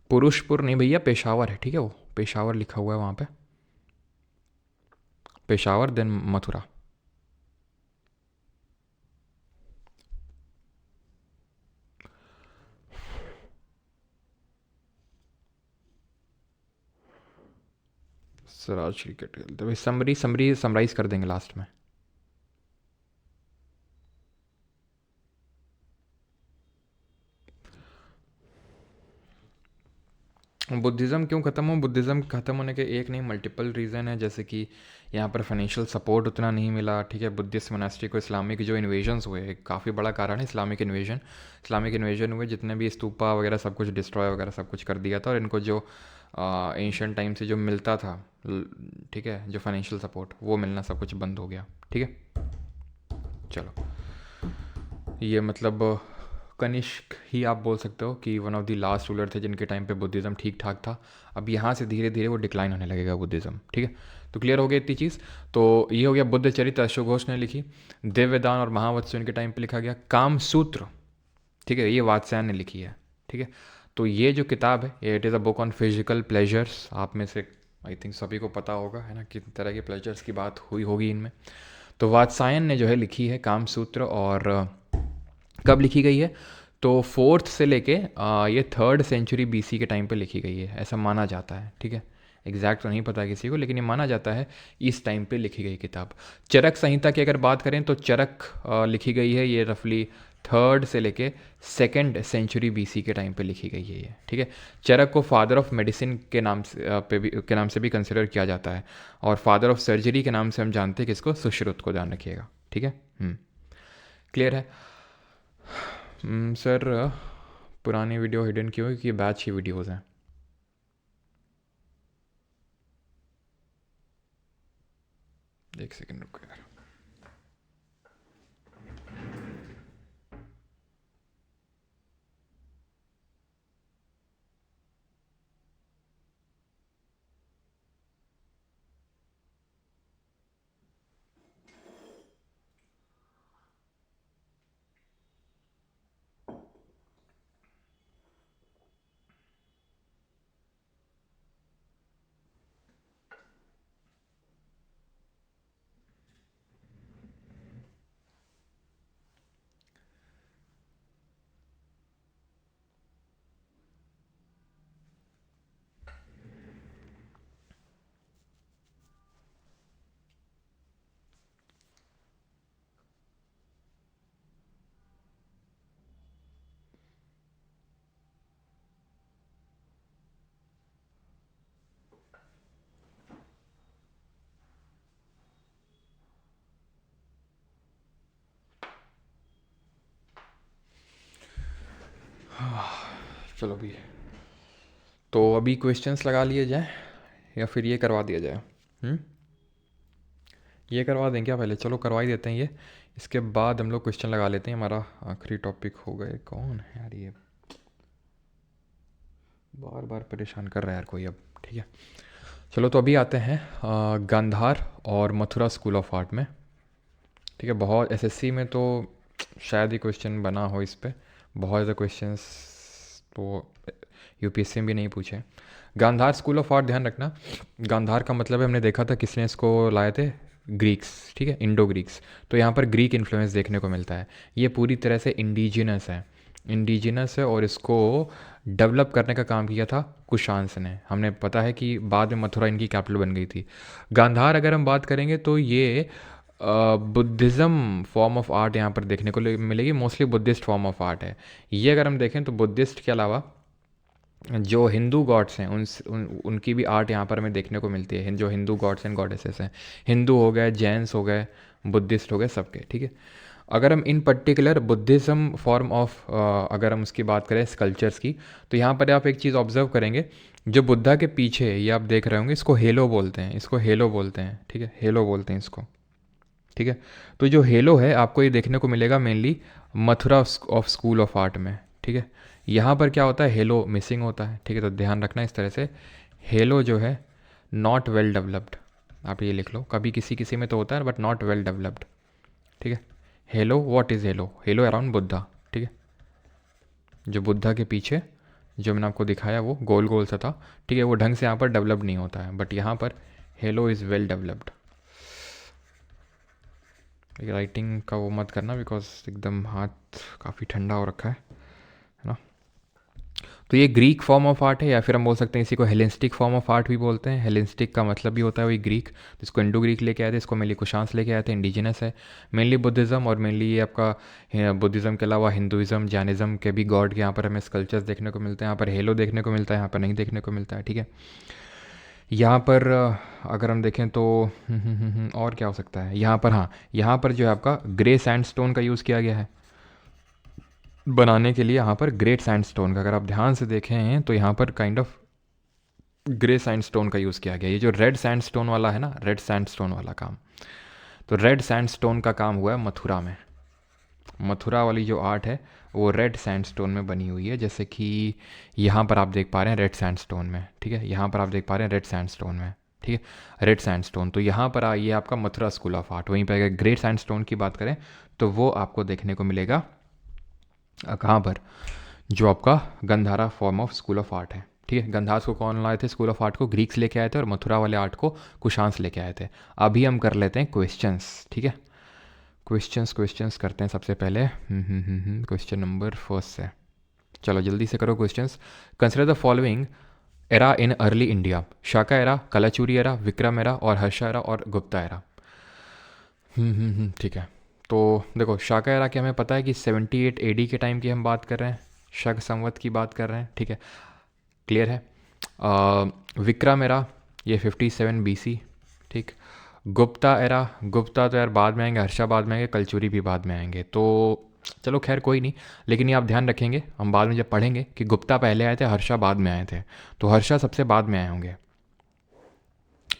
पुरुषपुर नहीं भैया, पेशावर है। ठीक है, वो पेशावर लिखा हुआ है वहाँ पे, पेशावर देन मथुरा। स्वराज क्रिकेट खेलते भाई, समराइज कर देंगे लास्ट में। बुद्धिज़्म क्यों ख़त्म हो? बुद्धिज़्म ख़त्म होने के एक नहीं, मल्टीपल रीज़न है। जैसे कि यहाँ पर फाइनेंशियल सपोर्ट उतना नहीं मिला। ठीक है, बुद्धिस्ट मोनास्ट्री को इस्लामिक जो इन्वेजन्स हुए, काफ़ी बड़ा कारण है इस्लामिक इन्वेजन हुए, जितने भी स्तूपा वगैरह सब कुछ डिस्ट्रॉय वगैरह सब कुछ कर दिया था। और इनको जो एंशियंट टाइम से जो मिलता था, ठीक है, जो फाइनेंशियल सपोर्ट, वो मिलना सब कुछ बंद हो गया। ठीक है, चलो, ये मतलब कनिष्क ही आप बोल सकते हो कि one of the last ruler थे जिनके टाइम पे बुद्धिज़्म ठीक ठाक था। अब यहाँ से धीरे धीरे वो डिक्लाइन होने लगेगा बुद्धिज़्म। ठीक है, तो क्लियर हो गया इतनी चीज़। तो ये हो गया बुद्ध चरित्र, अशोक घोष ने लिखी। दिव्यदान और महावत्स इनके टाइम पे लिखा गया। कामसूत्र, ठीक है, ये वात्स्यायन ने लिखी है। ठीक है, तो ये जो किताब है it is a book on physical pleasures. आप में से आई थिंक सभी को पता होगा है ना किस तरह के प्लेजर्स की बात हुई होगी इनमें। तो वात्स्यायन ने जो है लिखी है कामसूत्र, और कब लिखी गई है तो फोर्थ से लेके ये 3rd सेंचुरी बीसी के टाइम पे लिखी गई है, ऐसा माना जाता है। ठीक है, एग्जैक्ट तो नहीं पता किसी को, लेकिन ये माना जाता है इस टाइम पे लिखी गई किताब। चरक संहिता की अगर बात करें तो चरक लिखी गई है, ये रफली 3rd से लेके 2nd सेंचुरी बीसी के टाइम पे लिखी गई है ये। ठीक है, चरक को फादर ऑफ मेडिसिन के नाम से के नाम से भी कंसिडर किया जाता है, और फादर ऑफ सर्जरी के नाम से हम जानते हैं किसको, सुश्रुत को, ध्यान रखिएगा। ठीक है, क्लियर है। सर पुरानी वीडियो हिडन क्यों है, क्योंकि बैच की वीडियोज़ हैं। एक सेकंड रुको यार। चलो अभी, तो अभी क्वेश्चंस लगा लिए जाए या फिर ये करवा दिया जाए? ये करवा दें क्या पहले? चलो करवा ही देते हैं ये, इसके बाद हम लोग क्वेश्चन लगा लेते हैं। हमारा आखिरी टॉपिक हो गए। कौन है यार ये, बार बार परेशान कर रहा है यार कोई। अब ठीक है, चलो तो अभी आते हैं गांधार और मथुरा स्कूल ऑफ आर्ट में। ठीक है, बहुत एसएससी में तो शायद ही क्वेश्चन बना हो इस पे, बहुत ज़्यादा क्वेश्चंस तो यूपीएससी में भी नहीं पूछे। गांधार स्कूल ऑफ आर्ट, ध्यान रखना गांधार का मतलब है, हमने देखा था किसने इसको लाए थे, ग्रीक्स। ठीक है, इंडो ग्रीक्स। तो यहाँ पर ग्रीक इन्फ्लुएंस देखने को मिलता है। ये पूरी तरह से इंडिजिनस है, इंडिजिनस है, और इसको डेवलप करने का काम किया था कुशांस ने। हमने पता है कि बाद में मथुरा इनकी कैपिटल बन गई थी। गांधार अगर हम बात करेंगे तो ये बुद्धिज़्म फॉर्म ऑफ आर्ट यहाँ पर देखने को मिलेगी, mostly Buddhist form of art है ये। अगर हम देखें तो बुद्धिस्ट के अलावा जो हिंदू गॉड्स हैं उनकी भी आर्ट यहाँ पर हमें देखने को मिलती है। जो हिंदू गॉड्स एंड गॉडेसेस हैं, हिंदू हो गए, जैन्स हो गए, बुद्धिस्ट हो गए, सबके। ठीक है, अगर हम इन पर्टिकुलर बुद्धिज़्म फॉर्म ऑफ अगर हम उसकी बात करें स्कल्पचर्स की, तो यहाँ पर आप एक चीज़ ऑब्जर्व करेंगे, जो बुद्धा के पीछे ये आप देख रहे होंगे, इसको हेलो बोलते हैं, इसको हेलो बोलते हैं। ठीक है, हेलो बोलते हैं इसको। ठीक है, तो जो हेलो है आपको ये देखने को मिलेगा mainly Mathura of school of art में। ठीक है, यहाँ पर क्या होता है, हेलो मिसिंग होता है। ठीक है, तो ध्यान रखना इस तरह से, हेलो जो है नॉट वेल डेवलप्ड, आप ये लिख लो। कभी किसी किसी में तो होता है बट नॉट वेल डेवलप्ड। ठीक है, hello, what is hello, hello around Buddha. ठीक है, जो बुद्धा के पीछे जो मैंने आपको दिखाया वो गोल गोल सा था। ठीक है, वो ढंग से यहाँ पर डेवलप नहीं होता है, बट यहाँ पर hello is well developed. Writing का वो मत करना बिकॉज एकदम हाथ काफ़ी ठंडा हो रखा है ना। तो ये ग्रीक फॉर्म ऑफ आर्ट है, या फिर हम बोल सकते हैं इसी को हेलेनिस्टिक फॉर्म ऑफ आर्ट भी बोलते हैं। हेलेनिस्टिक का मतलब भी होता है वही ग्रीक, तो इसको इंडो ग्रीक लेके आए थे, इसको मेनली कुशांस लेके आए थे। इंडिजिनस है मेनली बुद्धिज़्म, और मेनली ये आपका बुद्धिज़्म के अलावा हिंदुज़म, जैनिज़्म के भी गॉड के यहाँ पर हमें स्कल्पचर्स देखने को मिलते हैं। यहाँ पर हेलो देखने को मिलता है, यहाँ पर नहीं देखने को मिलता है। ठीक है, यहाँ पर अगर हम देखें तो और क्या हो सकता है यहाँ पर, हाँ यहाँ पर जो है आपका ग्रे सैंडस्टोन का यूज़ किया गया है बनाने के लिए। यहाँ पर ग्रेट सैंडस्टोन का अगर आप ध्यान से देखें तो यहाँ पर काइंड ऑफ ग्रे सैंडस्टोन का यूज़ किया गया। ये जो रेड सैंडस्टोन वाला है ना, रेड सैंडस्टोन वाला काम, तो रेड सैंडस्टोन का काम हुआ है मथुरा में। मथुरा वाली जो आर्ट है वो रेड सैंडस्टोन में बनी हुई है, जैसे कि यहाँ पर आप देख पा रहे हैं रेड सैंडस्टोन में, ठीक है, यहाँ पर आप देख पा रहे हैं रेड सैंडस्टोन में, ठीक है, रेड सैंडस्टोन। तो यहाँ पर ये आपका मथुरा स्कूल ऑफ आर्ट। वहीं पर अगर ग्रे सैंडस्टोन की बात करें तो वो आपको देखने को मिलेगा कहाँ पर, जो आपका Gandhara form of school of art है, ठीक है। गंधार को कौन लाए थे स्कूल ऑफ आर्ट को? ग्रीक्स लेके आए थे, और मथुरा वाले आर्ट को कुशांस लेके आए थे। अभी हम कर लेते हैं क्वेश्चंस, ठीक है। क्वेश्चंस करते हैं सबसे पहले। क्वेश्चन नंबर फर्स्ट से, चलो जल्दी से करो questions. Consider the following era in early India: Shaka era, Kalachuri era, Vikram era और हर्षा एरा और गुप्ता एरा। ठीक है, तो देखो शाका एरा के हमें पता है कि 78 AD के टाइम की हम बात कर रहे हैं, शक संवत की बात कर रहे हैं, ठीक है, क्लियर है। विक्रम एरा ये 57 BC, ठीक। गुप्ता एरा, गुप्ता तो यार बाद में आएंगे, हर्षा बाद में आएंगे, कलचुरी भी बाद में आएंगे, तो चलो खैर कोई नहीं, लेकिन ये आप ध्यान रखेंगे, हम बाद में जब पढ़ेंगे कि गुप्ता पहले आए थे, हर्षा बाद में आए थे, तो हर्षा सबसे बाद में आए होंगे,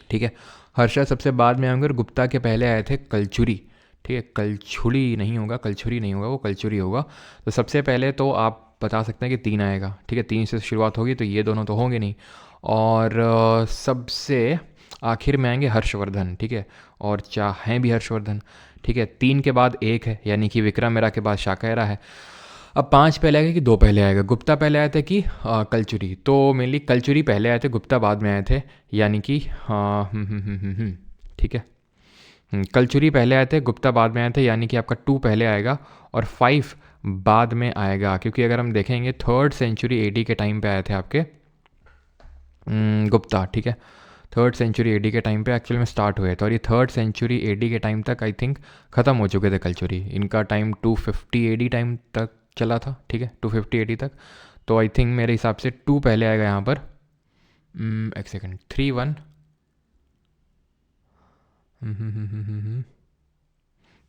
ठीक है। हर्षा सबसे बाद में आए होंगे और गुप्ता के पहले आए थे कलचुरी, ठीक है। कलछुड़ी नहीं होगा, कलछुरी नहीं होगा, वो कलचुरी होगा। तो सबसे पहले तो आप बता सकते हैं कि 3 आएगा, ठीक है, 3 से शुरुआत होगी, तो ये दोनों तो होंगे नहीं। और सबसे आखिर में आएंगे हर्षवर्धन, ठीक है, और चाहें भी हर्षवर्धन, ठीक है। 3 के बाद 1 है, यानी कि विक्रम एरा के बाद शाका एरा है। अब 5 पहले आएगा कि 2 पहले आएगा? गुप्ता पहले आए थे कि कलचुरी? तो मेनली कलचुरी पहले आए थे, गुप्ता बाद में आए थे, यानी कि ठीक है, कलचुरी पहले आए थे, गुप्ता बाद में आए थे, यानी कि आपका 2 पहले आएगा और 5 बाद में आएगा, क्योंकि अगर हम देखेंगे 3rd सेंचुरी AD के टाइम पे आए थे आपके गुप्ता, ठीक है। 3rd सेंचुरी AD के टाइम पे एक्चुअल में स्टार्ट हुए थे, और ये 3rd सेंचुरी AD के टाइम तक आई थिंक ख़त्म हो चुके थे कलचुरी। इनका टाइम 250 AD टाइम तक चला था, ठीक है, 250 AD तक। तो आई थिंक मेरे हिसाब से 2 पहले आएगा यहाँ पर। एक सेकेंड, 3 1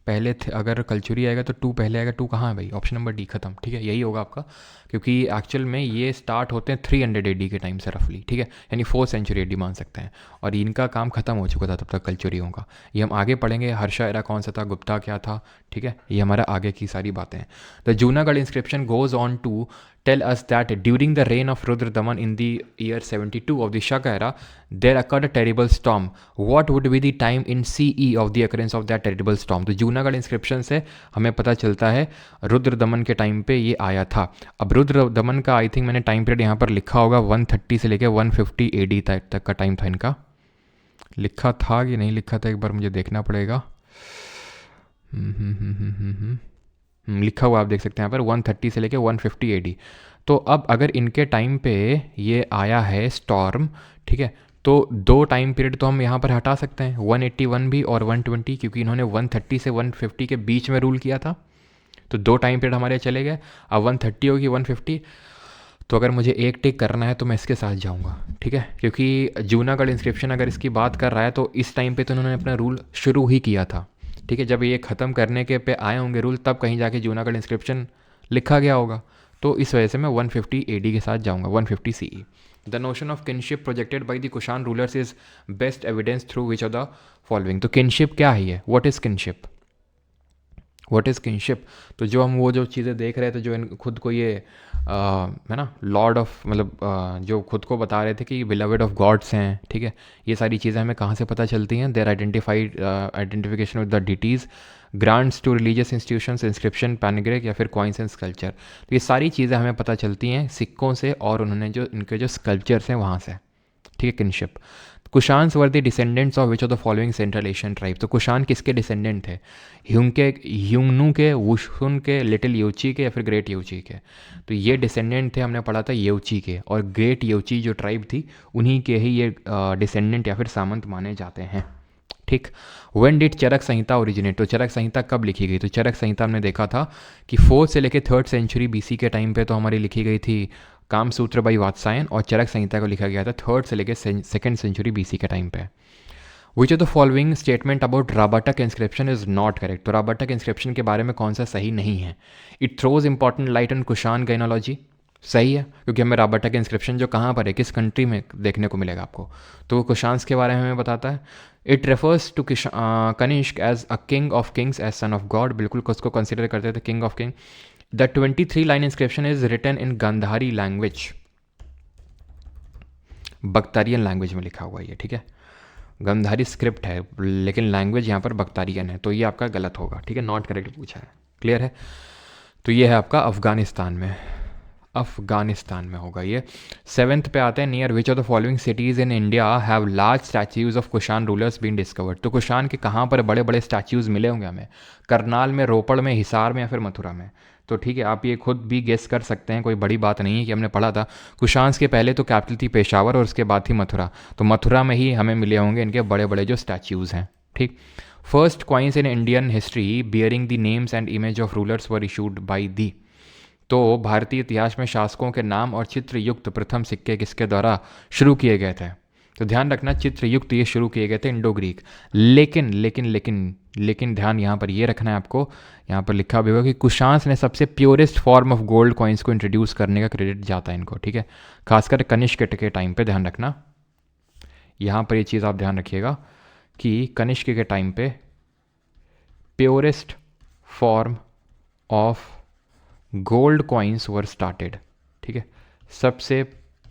पहले थे। अगर कलचुरी आएगा तो 2 पहले आएगा। 2 कहाँ है भाई? ऑप्शन नंबर डी, खत्म, ठीक है, यही होगा आपका, क्योंकि एक्चुअल में ये स्टार्ट होते हैं 300 AD के टाइम से रफली, ठीक है, यानी 4th सेंचुरी AD मान सकते हैं, और इनका काम खत्म हो चुका था तब तक कलचुरियों का। ये हम आगे पढ़ेंगे, हर्षा एरा कौन सा था, गुप्ता क्या था, ठीक है, ये हमारा आगे की सारी बातें हैं। The Junagadh inscription goes on to tell us that during the reign of Rudra Daman in the year 72 of the Shaka era, there occurred a terrible storm. What would be the time in CE of the occurrence of that terrible storm? तो जूनागढ़ इंस्क्रिप्शन से हमें पता चलता है रुद्र दमन के टाइम पे ये आया था। अब रुद्र दमन का आई थिंक मैंने टाइम पीरियड यहाँ पर लिखा होगा, 130 से लेकर 150 AD तक का टाइम था इनका। लिखा था कि नहीं लिखा था, एक बार मुझे देखना पड़ेगा। लिखा हुआ आप देख सकते हैं यहाँ पर 130 से लेके 150 AD। तो अब अगर इनके टाइम पे ये आया है स्टॉर्म, ठीक है, तो 2 टाइम पीरियड तो हम यहाँ पर हटा सकते हैं, 181 भी और 120, क्योंकि इन्होंने 130 से 150 के बीच में रूल किया था, तो 2 टाइम पीरियड हमारे चले गए। अब 130 होगी 150, तो अगर मुझे एक टिक करना है तो मैं इसके साथ जाऊँगा, ठीक है, क्योंकि जूनागढ़ इंस्क्रिप्शन अगर इसकी बात कर रहा है तो इस टाइम पे तो उन्होंने अपना रूल शुरू ही किया था, ठीक है। जब ये ख़त्म करने के पे आए होंगे रूल, तब कहीं जाके जूनागढ़ इंस्क्रिप्शन लिखा गया होगा, तो इस वजह से मैं 150 AD के साथ जाऊँगा, 150 CE। The notion of kinship projected by the Kushan rulers is best evidence through which of the following. तो किनशिप क्या है? What is kinship? What is kinship? तो जो हम वो जो चीज़ें देख रहे थे, जो खुद को ये है ना, लॉर्ड ऑफ, मतलब जो खुद को बता रहे थे कि बिलवेड ऑफ गॉड्स हैं, ठीक है, ये सारी चीज़ें हमें कहाँ से पता चलती हैं? Their identification with the deities, grants to religious institutions, inscription, panegyric या फिर कॉइन्स एंड स्कल्पचर। तो ये सारी चीज़ें हमें पता चलती हैं सिक्कों से, और उन्होंने जो इनके जो स्कल्पचर्स हैं वहाँ से, ठीक है। Kinship. Kushans were the descendants of which of the following Central Asian tribe. तो कुशान किसके डिसेंडेंट थे? ह्यूंगनू के, वुशुन के, लिटिल येउची के या फिर ग्रेट येउची के। तो ये डिसेंडेंट थे, हमने पढ़ा था येउची के, और ग्रेट येउची जो ट्राइब थी उन्हीं के ही ये डिसेंडेंट या फिर सामंत माने जाते हैं, ठीक। When did Charaka Samhita originate? तो चरक संहिता कब लिखी गई? तो चरक संहिता हमने देखा था कि 4th से लेकर 3rd सेंचुरी BC के टाइम पे तो हमारी लिखी गई थी कामसूत्र बाई वात्सायन, और चरक संहिता को लिखा गया था 3rd से लेकर 2nd सेंचुरी BC के टाइम पे। Which of the following statement about Rabatak inscription is not correct? तो राबाटक इंस्क्रिप्शन के बारे में कौन सा सही नहीं है? It throws important light on Kushan genealogy, सही है, क्योंकि हमें राबर्टा का इंस्क्रिप्शन जो कहाँ पर है, किस कंट्री में देखने को मिलेगा आपको, तो वो कुशांस के बारे में हमें बताता है। It refers to Kanishka as a king of kings as son of god, बिल्कुल उसको कंसिडर करते थे king of king. The 23 line inscription is written in Gandhari language, Bactrian language में लिखा हुआ है ये, ठीक है। गंधारी स्क्रिप्ट है लेकिन लैंग्वेज यहाँ पर बख्तारियन है, तो ये आपका गलत होगा, ठीक है, नॉट करेक्ट पूछा है। क्लियर है। तो ये है आपका अफगानिस्तान में, अफगानिस्तान में होगा ये। सेवेंथ पे आते हैं, near which of the following cities in India have large statues of Kushan rulers been discovered. तो कुशान के कहाँ पर बड़े बड़े स्टैच्यूज मिले होंगे हमें, करनाल में, रोपड़ में, हिसार में या फिर मथुरा में। तो ठीक है, आप ये खुद भी गेस कर सकते हैं, कोई बड़ी बात नहीं है कि हमने पढ़ा था कुशांस के पहले तो कैपिटल थी पेशावर और उसके बाद थी मथुरा, तो मथुरा में ही हमें मिले होंगे इनके बड़े बड़े जो स्टैच्यूज़ हैं, ठीक। First coins in Indian history bearing the names and image of rulers were issued by the. तो भारतीय इतिहास में शासकों के नाम और चित्र युक्त प्रथम सिक्के किसके द्वारा शुरू किए गए थे। तो ध्यान रखना, चित्र युक्त ये शुरू किए गए थे इंडो ग्रीक। लेकिन लेकिन लेकिन लेकिन ध्यान यहाँ पर ये रखना है आपको, यहाँ पर लिखा भी होगा कि कुशांस ने सबसे purest form of gold coins को इंट्रोड्यूस करने का क्रेडिट जाता है इनको, ठीक है, खासकर कनिष्क के टाइम पे। ध्यान रखना यहाँ पर ये चीज़ आप ध्यान रखिएगा कि कनिष्क के टाइम पे purest form of gold coins were started, ठीक है। सबसे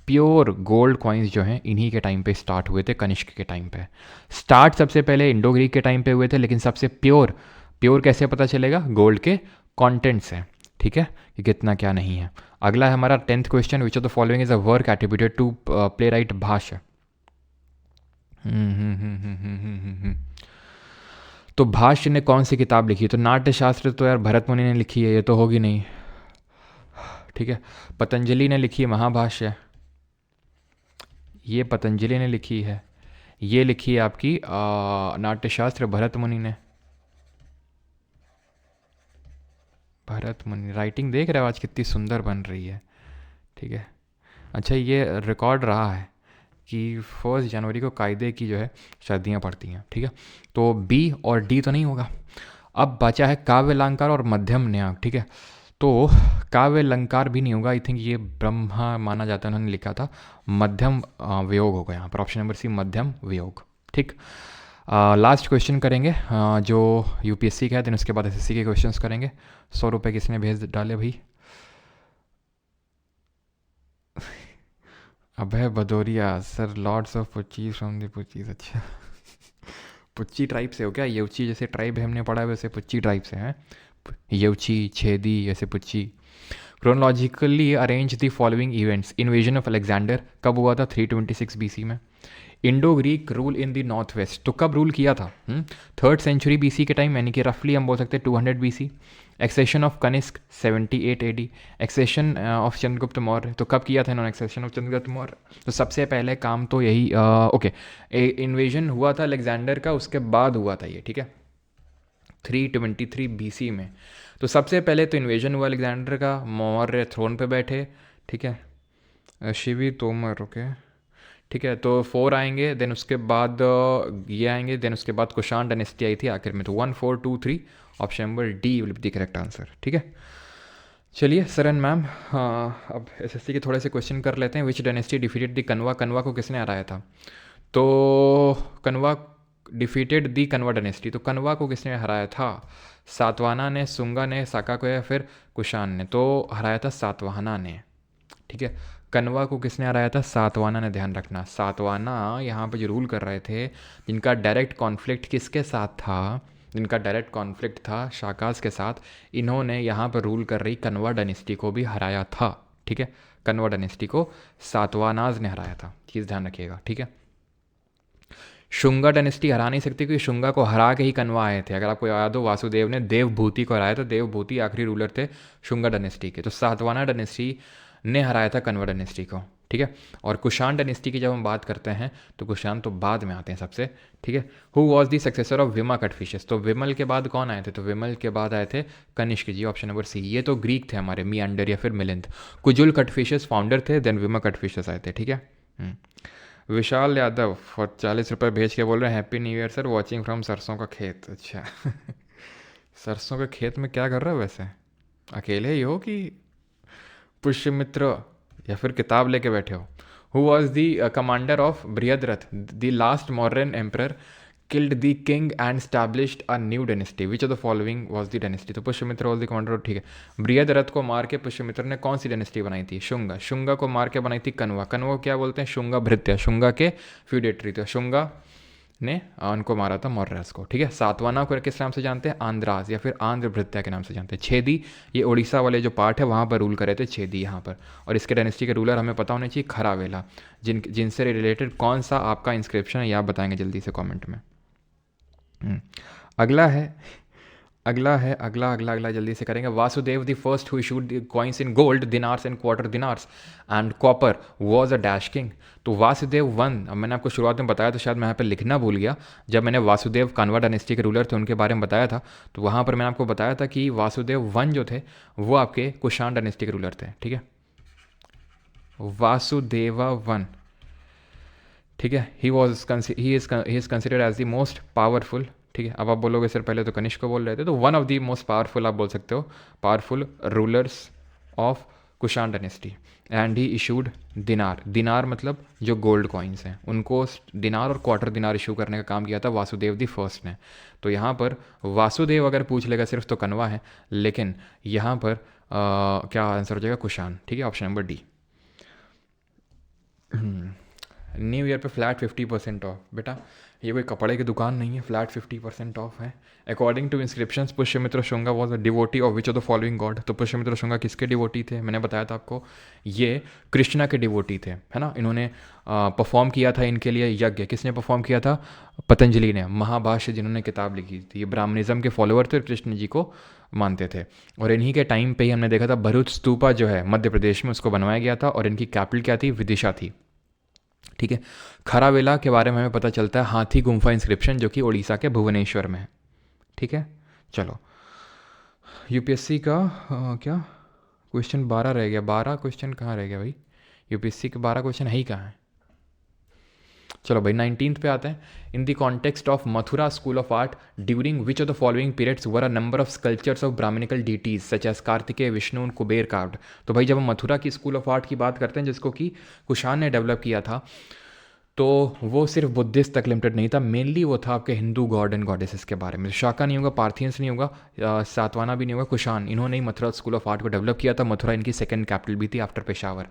प्योर गोल्ड कॉइन्स जो हैं इन्हीं के टाइम पे स्टार्ट हुए थे, कनिष्क के टाइम पे। स्टार्ट सबसे पहले इंडो ग्रीक के टाइम पे हुए थे, लेकिन सबसे प्योर, प्योर कैसे पता चलेगा, गोल्ड के कॉन्टेंट्स हैं, ठीक है, कि कितना क्या नहीं है। अगला है हमारा 10th question, which of the following is a work attributed to playwright Bhashya. तो भाष्य ने कौन सी किताब लिखी, तो नाट्य शास्त्र तो यार भरत मुनि ने लिखी है, ये तो होगी नहीं, ठीक है। पतंजलि ने लिखी है महाभाष्य, ये पतंजलि ने लिखी है। ये लिखी है आपकी नाट्यशास्त्र भरत मुनि ने। भरत मुनि राइटिंग देख रहे हो आज कितनी सुंदर बन रही है, ठीक है। अच्छा, ये रिकॉर्ड रहा है कि 1 जनवरी को कायदे की जो है सर्दियाँ पड़ती हैं, ठीक है। तो बी और डी तो नहीं होगा। अब बचा है काव्य अलंकार और मध्यम न्याय, ठीक है। तो काव्य अलंकार भी नहीं होगा, आई थिंक ये ब्रह्मा माना जाता है, उन्होंने लिखा था। मध्यम वियोग होगा यहाँ पर, ऑप्शन नंबर सी मध्यम वियोग, ठीक। लास्ट क्वेश्चन करेंगे जो यूपीएससी का है, देन उसके बाद एसएससी के क्वेश्चंस करेंगे। 100 रुपये किसने भेज डाले भाई, Abhay Bhadauria sir, lords of पुच्ची फ्रॉम द पुच्चीज। अच्छा पुच्ची ट्राइब से हो क्या, येवची जैसे ट्राइब है हमने पढ़ा है वैसे पुच्ची ट्राइब से हैं, येवची छेदी ऐसे पुच्ची। Chronologically arrange the following events. Invasion of Alexander कब हुआ था, 326 बीसी में। Indo Greek rule in the north west, तो कब रूल किया था, 3rd सेंचुरी बीसी के टाइम, यानी कि रफली हम बोल सकते हैं 200 BC. Accession of Kanishka 78 AD. Accession of Chandragupta Maurya, तो कब किया था इन्होंने एक्सेशन ऑफ चंद्रगुप्त मौर्य, तो सबसे पहले काम तो यही ओके, इन्वेजन हुआ था अलेक्जेंडर का, उसके बाद हुआ था ये, ठीक है, 323 बीसी में। तो सबसे पहले तो इन्वेजन हुआ अलेक्जेंडर का, मौर्य थ्रोन पे बैठे, ठीक है, शिवी तोमर, ओके, ठीक है। तो 4 आएंगे, देन उसके बाद ये आएंगे, देन उसके बाद कुशान डायनेस्टी आई थी आखिर में, तो 1 4 2 3, option number D will be the correct answer, ठीक है। चलिए सर एंड मैम, हाँ अब एसएससी के थोड़े से क्वेश्चन कर लेते हैं। विच डायनेस्टी डिफीटेड द कनवा, कनवा को किसने हराया था, तो कनवा डिफीटेड दी कनवा डायनेस्टी, तो कनवा को किसने हराया था, सातवाहना ने, सुंगा ने, साका को, या फिर कुशान ने, तो हराया था सातवाहना ने, ठीक है। कनवा को किसने हराया था, सातवाहना ने, ध्यान रखना। सातवाहना यहाँ पे जो रूल कर रहे थे, जिनका डायरेक्ट कॉन्फ्लिक्ट किसके साथ था, जिनका डायरेक्ट कॉन्फ्लिक्ट था शाकास के साथ, इन्होंने यहाँ पर रूल कर रही कनवा डायनेस्टी को भी हराया था, ठीक है। कनवा डायनेस्टी को सातवाहनाज ने हराया था, चीज़ ध्यान रखिएगा, ठीक है। शुंगा डायनेस्टी हरा नहीं सकती, क्योंकि शुंगा को हरा के ही कनवा आए थे। अगर आपको याद हो, वासुदेव ने देवभूति को हराया था, देवभूति आखिरी रूलर थे शुंगा डायनेस्टी के, तो सातवाहना डायनेस्टी ने हराया था कनवा डायनेस्टी को, ठीक है। और कुशान डायनेस्टी की जब हम बात करते हैं तो कुशान तो बाद में आते हैं सबसे, ठीक है। Who was the successor of विमा कटफिशेस, तो विमल के बाद कौन आए थे, तो विमल के बाद आए थे कनिष्क जी, ऑप्शन नंबर सी। ये तो ग्रीक थे हमारे, मियांडर या फिर मिलिंद। कुजुल कटफिशेस फाउंडर थे, देन विमा कटफिशेस आए थे, ठीक है। विशाल यादव 40 रुपये भेज के बोल रहे हैं happy new year sir, watching from सरसों का खेत। अच्छा सरसों के खेत में क्या कर रहे हो वैसे, अकेले ही हो कि पुष्यमित्र, या फिर किताब लेके बैठे हो। Who was the commander of Brihadratha, the last Mauryan emperor, killed the king and established a new dynasty, which of the following was the dynasty. तो पुष्यमित्र वॉज द कमांडर, ठीक है। बृहद्रथ को मार के पुष्यमित्र ने कौन सी डायनेस्टी बनाई थी? शुंगा। शुंगा को मार के बनाई थी कनवा। कनवा को क्या बोलते हैं? शुंगा भृत्य, शुंगा के फ्यूडेटरी थे। शुंगा ने उनको मारा था मौर्यस को, ठीक है। सातवाना को किस नाम से जानते हैं? आंध्रास, या फिर आंध्र भृत्या के नाम से जानते हैं। छेदी, ये उड़ीसा वाले जो पार्ट है वहाँ पर रूल करे थे छेदी यहाँ पर। और इसके डायनेस्टी के रूलर हमें पता होने चाहिए, खरावेला। जिनसे रिलेटेड कौन सा आपका इंस्क्रिप्शन है ये आप बताएंगे जल्दी से कमेंट में। अगला है, अगला जल्दी से करेंगे। Vasudeva the first who issued the coins in gold, dinars and quarter dinars and copper, was a dash king. तो वासुदेव वन, अब मैंने आपको शुरुआत में बताया, तो शायद मैं यहाँ पे लिखना भूल गया। जब मैंने वासुदेव कानवा डायनेस्टी के रूलर थे उनके बारे में बताया था, तो वहाँ पर मैंने आपको बताया था कि वासुदेव वन जो थे वो आपके कुषाण डायनेस्टी के रूलर थे, ठीक है। वासुदेवा वन, ठीक है। He is considered as the most powerful, ठीक है। अब आप बोलोगे सर पहले तो कनिष्क को बोल रहे थे, तो one of the most powerful आप बोल सकते हो, powerful rulers of Kushan dynasty. And he issued दिनार, दिनार मतलब जो गोल्ड कॉइन्स हैं उनको दिनार और क्वार्टर दिनार इशू करने का काम किया था वासुदेव द फर्स्ट ने। तो यहाँ पर वासुदेव अगर पूछ लेगा सिर्फ तो कनवा है, लेकिन यहाँ पर क्या आंसर हो जाएगा? कुषाण, ठीक है। Option number D. New year पे फ्लैट 50% ऑफ, बेटा ये कोई कपड़े की दुकान नहीं है, फ्लैट 50% ऑफ है। According to inscriptions Pushyamitra Shunga was a devotee of which of the following god. तो पुष्यमित्र शुंगा किसके डिवोटी थे? मैंने बताया था आपको, ये कृष्णा के डिवोटी थे, है ना। इन्होंने परफॉर्म किया था इनके लिए यज्ञ। किसने परफॉर्म किया था? पतंजलि ने। महाभाष्य जिन्होंने किताब लिखी थी, ये ब्राह्मणिज्म के फॉलोअर थे और कृष्ण जी को मानते थे। और इन्हीं के टाइम पे ही हमने देखा था भरूच स्तूपा जो है मध्य प्रदेश में, उसको बनवाया गया था और इनकी कैपिटल क्या थी? विदिशा थी, ठीक है। खरावेला के बारे में हमें पता चलता है हाथी गुम्फा इंस्क्रिप्शन जो कि उड़ीसा के भुवनेश्वर में है, ठीक है। चलो यूपीएससी का क्या क्वेश्चन 12 रह गया। 12 क्वेश्चन कहाँ रह गया भाई? यूपीएससी के 12 क्वेश्चन है ही कहाँ है? चलो भाई 19th पे आते हैं। In the context of Mathura school of art, during which of the following periods were a number of sculptures of Brahmanical deities such as Kartikeya, Vishnu and Kubera carved. तो भाई जब हम मथुरा की स्कूल ऑफ आर्ट की बात करते हैं जिसको कि कुषाण ने डेवलप किया था, तो वो सिर्फ बुद्धिस्ट तक लिमिटेड नहीं था, मेनली वो था आपके हिंदू गॉड एंड गॉडेसेस के बारे में। शाका नहीं होगा, पार्थियंस नहीं होगा, सातवाना भी नहीं होगा, कुषाण, इन्होंने ही मथुरा स्कूल ऑफ आर्ट को डेवलप किया था। मथुरा इनकी सेकंड कैपिटल भी थी after Peshawar.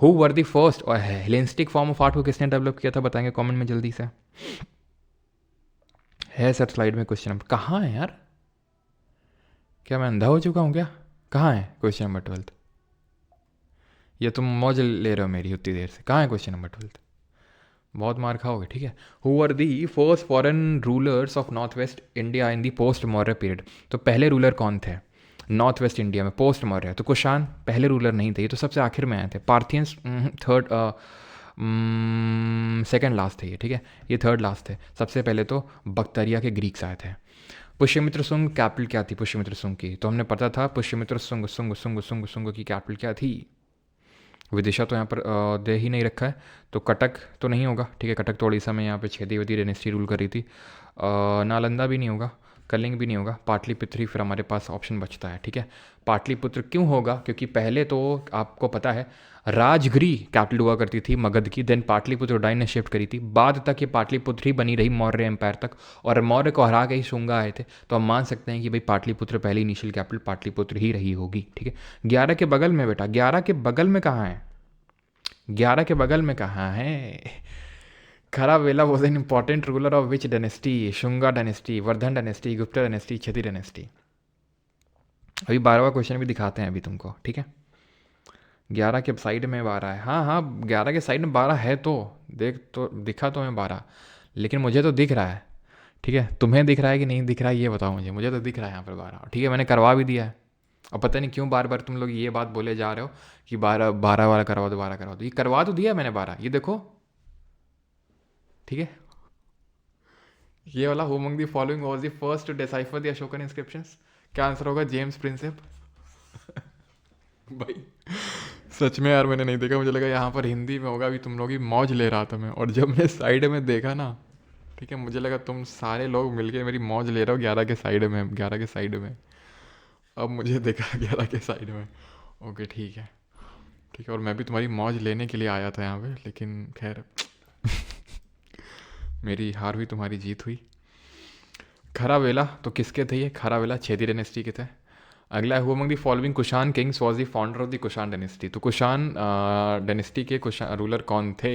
Who were the first, और हेलेनिस्टिक फॉर्म ऑफ आर्ट को किसने डेवलप किया था बताएंगे कमेंट में जल्दी से। है सर स्लाइड में क्वेश्चन नंबर, कहाँ है यार? क्या मैं अंधा हो चुका हूँ क्या? कहाँ है क्वेश्चन नंबर 12? ये तुम मौज ले रहे हो मेरी उतनी देर से। कहाँ है क्वेश्चन नंबर 12? बहुत मार खाओगे, ठीक है। Who are the first foreign rulers of north west India in the post Maurya period. तो पहले रूलर कौन थे नॉर्थ वेस्ट इंडिया में पोस्ट मौर्य? तो कुषाण पहले रूलर नहीं थे, ये तो सबसे आखिर में आए थे। पार्थियंस थर्ड, सेकेंड लास्ट थे ये, ठीक है। ये थर्ड लास्ट थे। सबसे पहले तो बक्तरिया के ग्रीक्स आए थे। पुष्यमित्र सुंग कैपिटल क्या थी पुष्यमित्र सुंग की? तो हमने पता था पुष्यमित्र सुंग सुंग सुंग सुंग सुंग की कैपिटल क्या थी? विदिशा तो यहाँ पर दे ही नहीं रखा है, तो कटक तो नहीं होगा, ठीक है। कटक तो उड़ीसा में यहाँ पे छेदीवती डायनेस्टी रूल करी थी। नालंदा भी नहीं होगा, कलिंग भी नहीं होगा, पाटलिपुत्र ही फिर हमारे पास ऑप्शन बचता है, ठीक है। पाटलिपुत्र क्यों होगा? क्योंकि पहले तो आपको पता है राजगिरी कैपिटल हुआ करती थी मगध की, देन पाटलिपुत्र उदयन ने शिफ्ट करी थी, बाद तक ये पाटलिपुत्र ही बनी रही मौर्य एम्पायर तक, और मौर्य को हरा के ही शुंगा आए थे। तो हम मान सकते हैं कि भाई पाटलिपुत्र पहली इनिशियल कैपिटल पाटलिपुत्र ही रही होगी, ठीक है। 11 के बगल में बेटा, 11 के बगल में कहाँ है? 11 के बगल में कहाँ है? Kharavela was an important ruler of which dynasty? Shunga dynasty, Vardhan dynasty, Gupta dynasty, क्षति डायनेस्टी। अभी 12वां क्वेश्चन भी दिखाते हैं अभी तुमको, ठीक है। 11 के साइड में 12 है, हाँ हाँ 11 के साइड में 12 है, तो देख तो दिखा तो हमें 12, लेकिन मुझे तो दिख रहा है, ठीक है। तुम्हें दिख रहा है कि नहीं दिख रहा है ये बताओ मुझे। मुझे तो दिख रहा है यहाँ पर 12, ठीक है। मैंने करवा भी दिया है। और पता नहीं क्यों बार बार तुम लोग ये बात बोले जा रहे हो कि 12 वाला करवा दो, 12 करवा दो। ये करवा तो दिया मैंने 12, ये देखो, ठीक है। ये वाला who among the following was the first to decipher the Ashokan inscriptions? क्या आंसर होगा? James Prinsep. भाई सच में यार मैंने नहीं देखा, मुझे लगा यहाँ पर हिंदी में होगा, अभी तुम लोग ही मौज ले रहा था मैं, और जब मैं साइड में देखा ना, ठीक है, मुझे लगा तुम सारे लोग मिलके मेरी मौज ले रहे हो 11 के साइड में, 11 के साइड में। अब मुझे देखा 11 के साइड में, ओके ठीक है। ठीक है, और मैं भी तुम्हारी मौज लेने के लिए आया था यहाँ पे, लेकिन खैर मेरी हार हुई, तुम्हारी जीत हुई। खरावेला तो किसके थे ये? खरावेला छेदी डायनेस्टी के थे। अगला है, who among the following Kushan Kings was the founder of the Kushan dynasty. तो कुशान डायनेस्टी के कुशान रूलर कौन थे?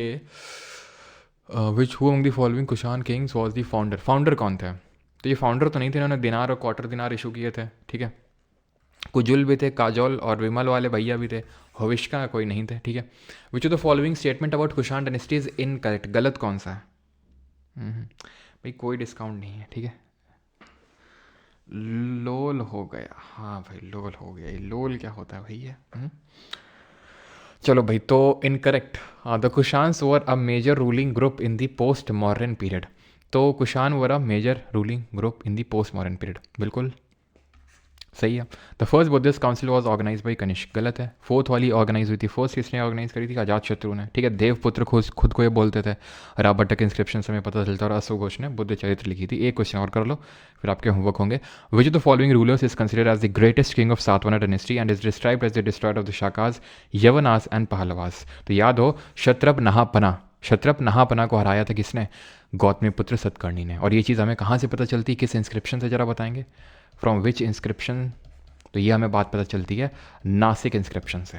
Which who among the following Kushan Kings was the founder, founder कौन थे? तो ये फाउंडर तो नहीं थे, इन्होंने दिनार और क्वार्टर दिनार इशू किए थे, ठीक है। कुजुल भी थे, काजोल और विमल वाले भैया भी थे, हविष्का कोई नहीं थे, ठीक है। विच of the following statement about Kushan dynasty is incorrect, गलत कौन सा है? भाई कोई डिस्काउंट नहीं है, ठीक है। लोल हो गया, हाँ भाई लोल हो गया। ये लोल क्या होता है भैया? चलो भाई, तो incorrect. The Kushans were a major ruling group in the post modern period. तो Kushan were a major ruling group in the post modern period, बिल्कुल सही है। The first Buddhist council was organize by Kanishka, गलत है। फोर्थ वाली ऑर्गेनाइज हुई थी, फर्स्ट किसने ऑर्गेनाइज करी थी? अजात शत्रु ने, ठीक है। देवपुत्र खुद को ये बोलते थे, राबर्टक इंस्क्रिप्शन से हमें पता चलता है, और अशोक घोष ने बुद्ध चरित्र लिखी थी। एक क्वेश्चन और कर लो, फिर आपके होमवर्क होंगे। Which of the following rulers is considered as the greatest king of Satavahana dynasty and is described as the destroyer of the Shakas, Yavanas and Pahlavas. तो याद हो, क्षत्रप नहापना को हराया था किसने? गौतमीपुत्र सतकर्णी ने। और ये चीज़ हमें कहाँ से पता चलती है, किस इंस्क्रिप्शन से, जरा बताएंगे? From which inscription? तो ये हमें बात पता चलती है नासिक इंस्क्रिप्शन से।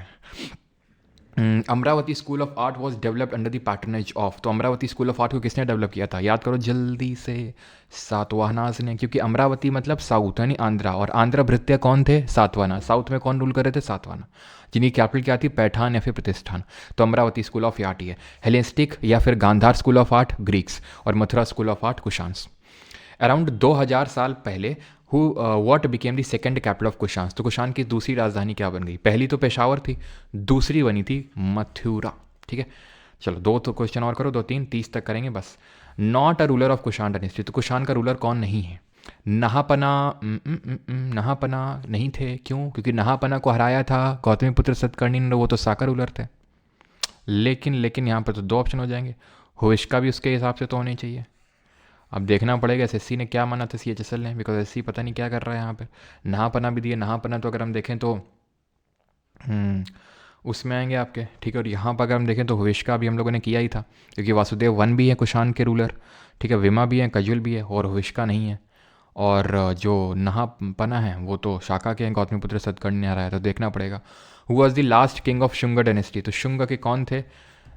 Amravati school of art was developed under the patronage of. तो अमरावती स्कूल ऑफ आर्ट को किसने डेवलप किया था? याद करो जल्दी से, सातवाहनास ने, क्योंकि अमरावती मतलब साउथ यानी आंध्रा, और आंध्र भृत्य कौन थे? सातवाहना। साउथ में कौन रूल कर रहे थे? सातवाहना, जिनकी कैपिटल क्या थी? पैठान या फिर प्रतिष्ठान। तो अमरावती स्कूल ऑफ आर्ट ही है। हेलेनिस्टिक या फिर Gandhara school of art Greeks, और Mathura school of art Kushans. Around 2000 साल पहले what became the second capital of Kushan. तो कुशान की दूसरी राजधानी क्या बन गई? पहली तो पेशावर थी, दूसरी बनी थी मथुरा, ठीक है। चलो दो तो क्वेश्चन और करो, 2 3 30 तक करेंगे बस। Not a ruler of Kushan dynasty. तो कुशान का रूलर कौन नहीं है? नहापना। नहापना नहीं थे, क्यों? क्योंकि नहापना को हराया था गौतमीपुत्र सतकर्णी ने, वो तो साका रूलर थे। लेकिन यहाँ पर तो 2 ऑप्शन हो जाएंगे। हुविष्का भी उसके हिसाब से तो होनी चाहिए। अब देखना पड़ेगा एसएससी ने क्या माना था सीएचएसएल ने, बिकॉज एसएससी पता नहीं क्या कर रहा है यहाँ पे। नहापना भी दिए, नहापना तो अगर हम देखें तो उसमें आएंगे आपके, ठीक है। और यहाँ पर अगर हम देखें तो हुविष्का भी हम लोगों ने किया ही था, क्योंकि वासुदेव वन भी है कुशान के रूलर, ठीक है। विमा भी है, कजुल भी है, और हुविष्का नहीं है। और जो नहापना है वो तो शाका के हैं, गौतमीपुत्र सतकर्णी ने हराया। तो देखना पड़ेगा who was the last king of Shunga dynasty. तो शुंग के कौन थे?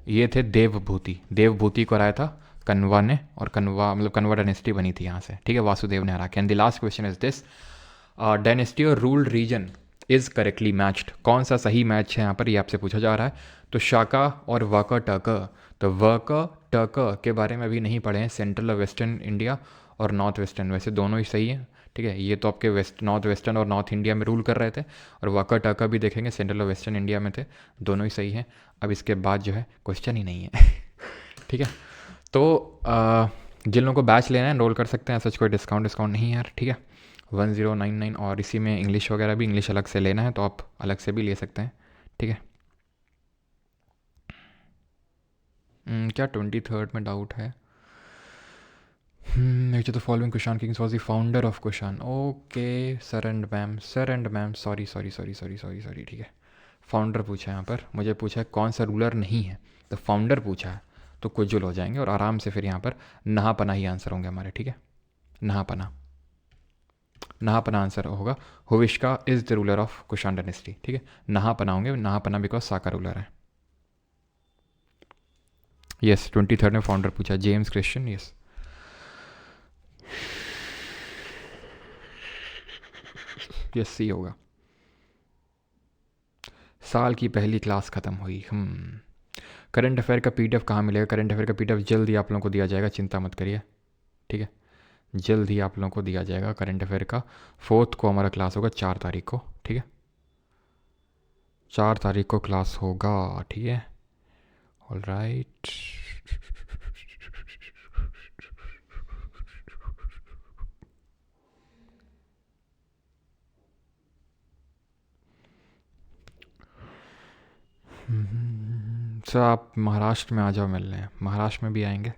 ये थे देवभूति। देवभूति को हराया था कन्वा ने, और कन्वा मतलब कन्वा डायनेस्टी बनी थी यहाँ से, ठीक है। वासुदेव ने हरा के। And the last question is this, dynasty और ruled region is correctly matched. कौन सा सही मैच है यहाँ पर, ये आपसे पूछा जा रहा है। तो शाका और वाका टक। तो वाका टक के बारे में अभी नहीं पढ़े हैं, सेंट्रल और वेस्टर्न इंडिया और नॉर्थ वेस्टर्न, वैसे दोनों ही सही है, ठीक है। ये तो आपके नॉर्थ वेस्टर्न और नॉर्थ इंडिया में रूल कर रहे थे, और वाका टाका भी देखेंगे सेंट्रल और वेस्टर्न इंडिया में थे, दोनों ही सही है। अब इसके बाद जो है क्वेश्चन ही नहीं है ठीक है। तो जिन लोगों को बैच लेना है एनरोल कर सकते हैं, सच कोई डिस्काउंट नहीं है यार, ठीक है। 1099, और इसी में इंग्लिश वगैरह भी, इंग्लिश अलग से लेना है तो आप अलग से भी ले सकते हैं, ठीक है। क्या 23rd में डाउट है? तो following Kushan Kings was the founder of Kushan. Okay sir and ma'am, sorry, ठीक है। फाउंडर पूछा है यहाँ पर, मुझे पूछा है कौन सा रूलर नहीं है, तो फाउंडर पूछा है, तो कुजुल हो जाएंगे, और आराम से फिर यहाँ पर नहापना ही आंसर होंगे हमारे, ठीक है। नहापना आंसर होगा। Huvishka is the ruler of Kushan dynasty, ठीक है। नहापना होंगे, नहापना बिकॉज साका रूलर है। यस 23rd में फाउंडर पूछा, James Christian, yes. Yes C होगा। साल की पहली क्लास ख़त्म हुई। करंट अफेयर का पीडीएफ कहाँ मिलेगा? करंट अफेयर का पीडीएफ जल्द ही आप लोगों को दिया जाएगा, चिंता मत करिए, ठीक है। जल्द ही आप लोगों को दिया जाएगा करंट अफेयर का। 4th को हमारा क्लास होगा, 4 तारीख को, ठीक है। 4 तारीख को क्लास होगा, ठीक है। ऑल राइट, सर आप महाराष्ट्र में आ जाओ मिलने, महाराष्ट्र में भी आएंगे।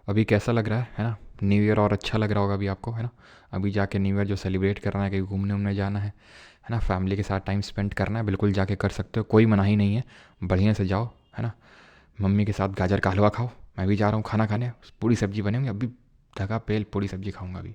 अभी कैसा लग रहा है ना? न्यू ईयर और अच्छा लग रहा होगा अभी आपको, है ना? अभी जाके न्यू ईयर जो सेलिब्रेट करना है, कहीं घूमने उमने जाना है है ना। फैमिली के साथ टाइम स्पेंड करना है, बिल्कुल जाके कर सकते हो, कोई मनाही नहीं है, बढ़िया से जाओ, है ना। मम्मी के साथ गाजर का हलवा खाओ, मैं भी जा रहा हूँ खाना खाने, पूरी सब्जी बनेंगे, अभी धगा पेल पूरी सब्जी खाऊंगा अभी।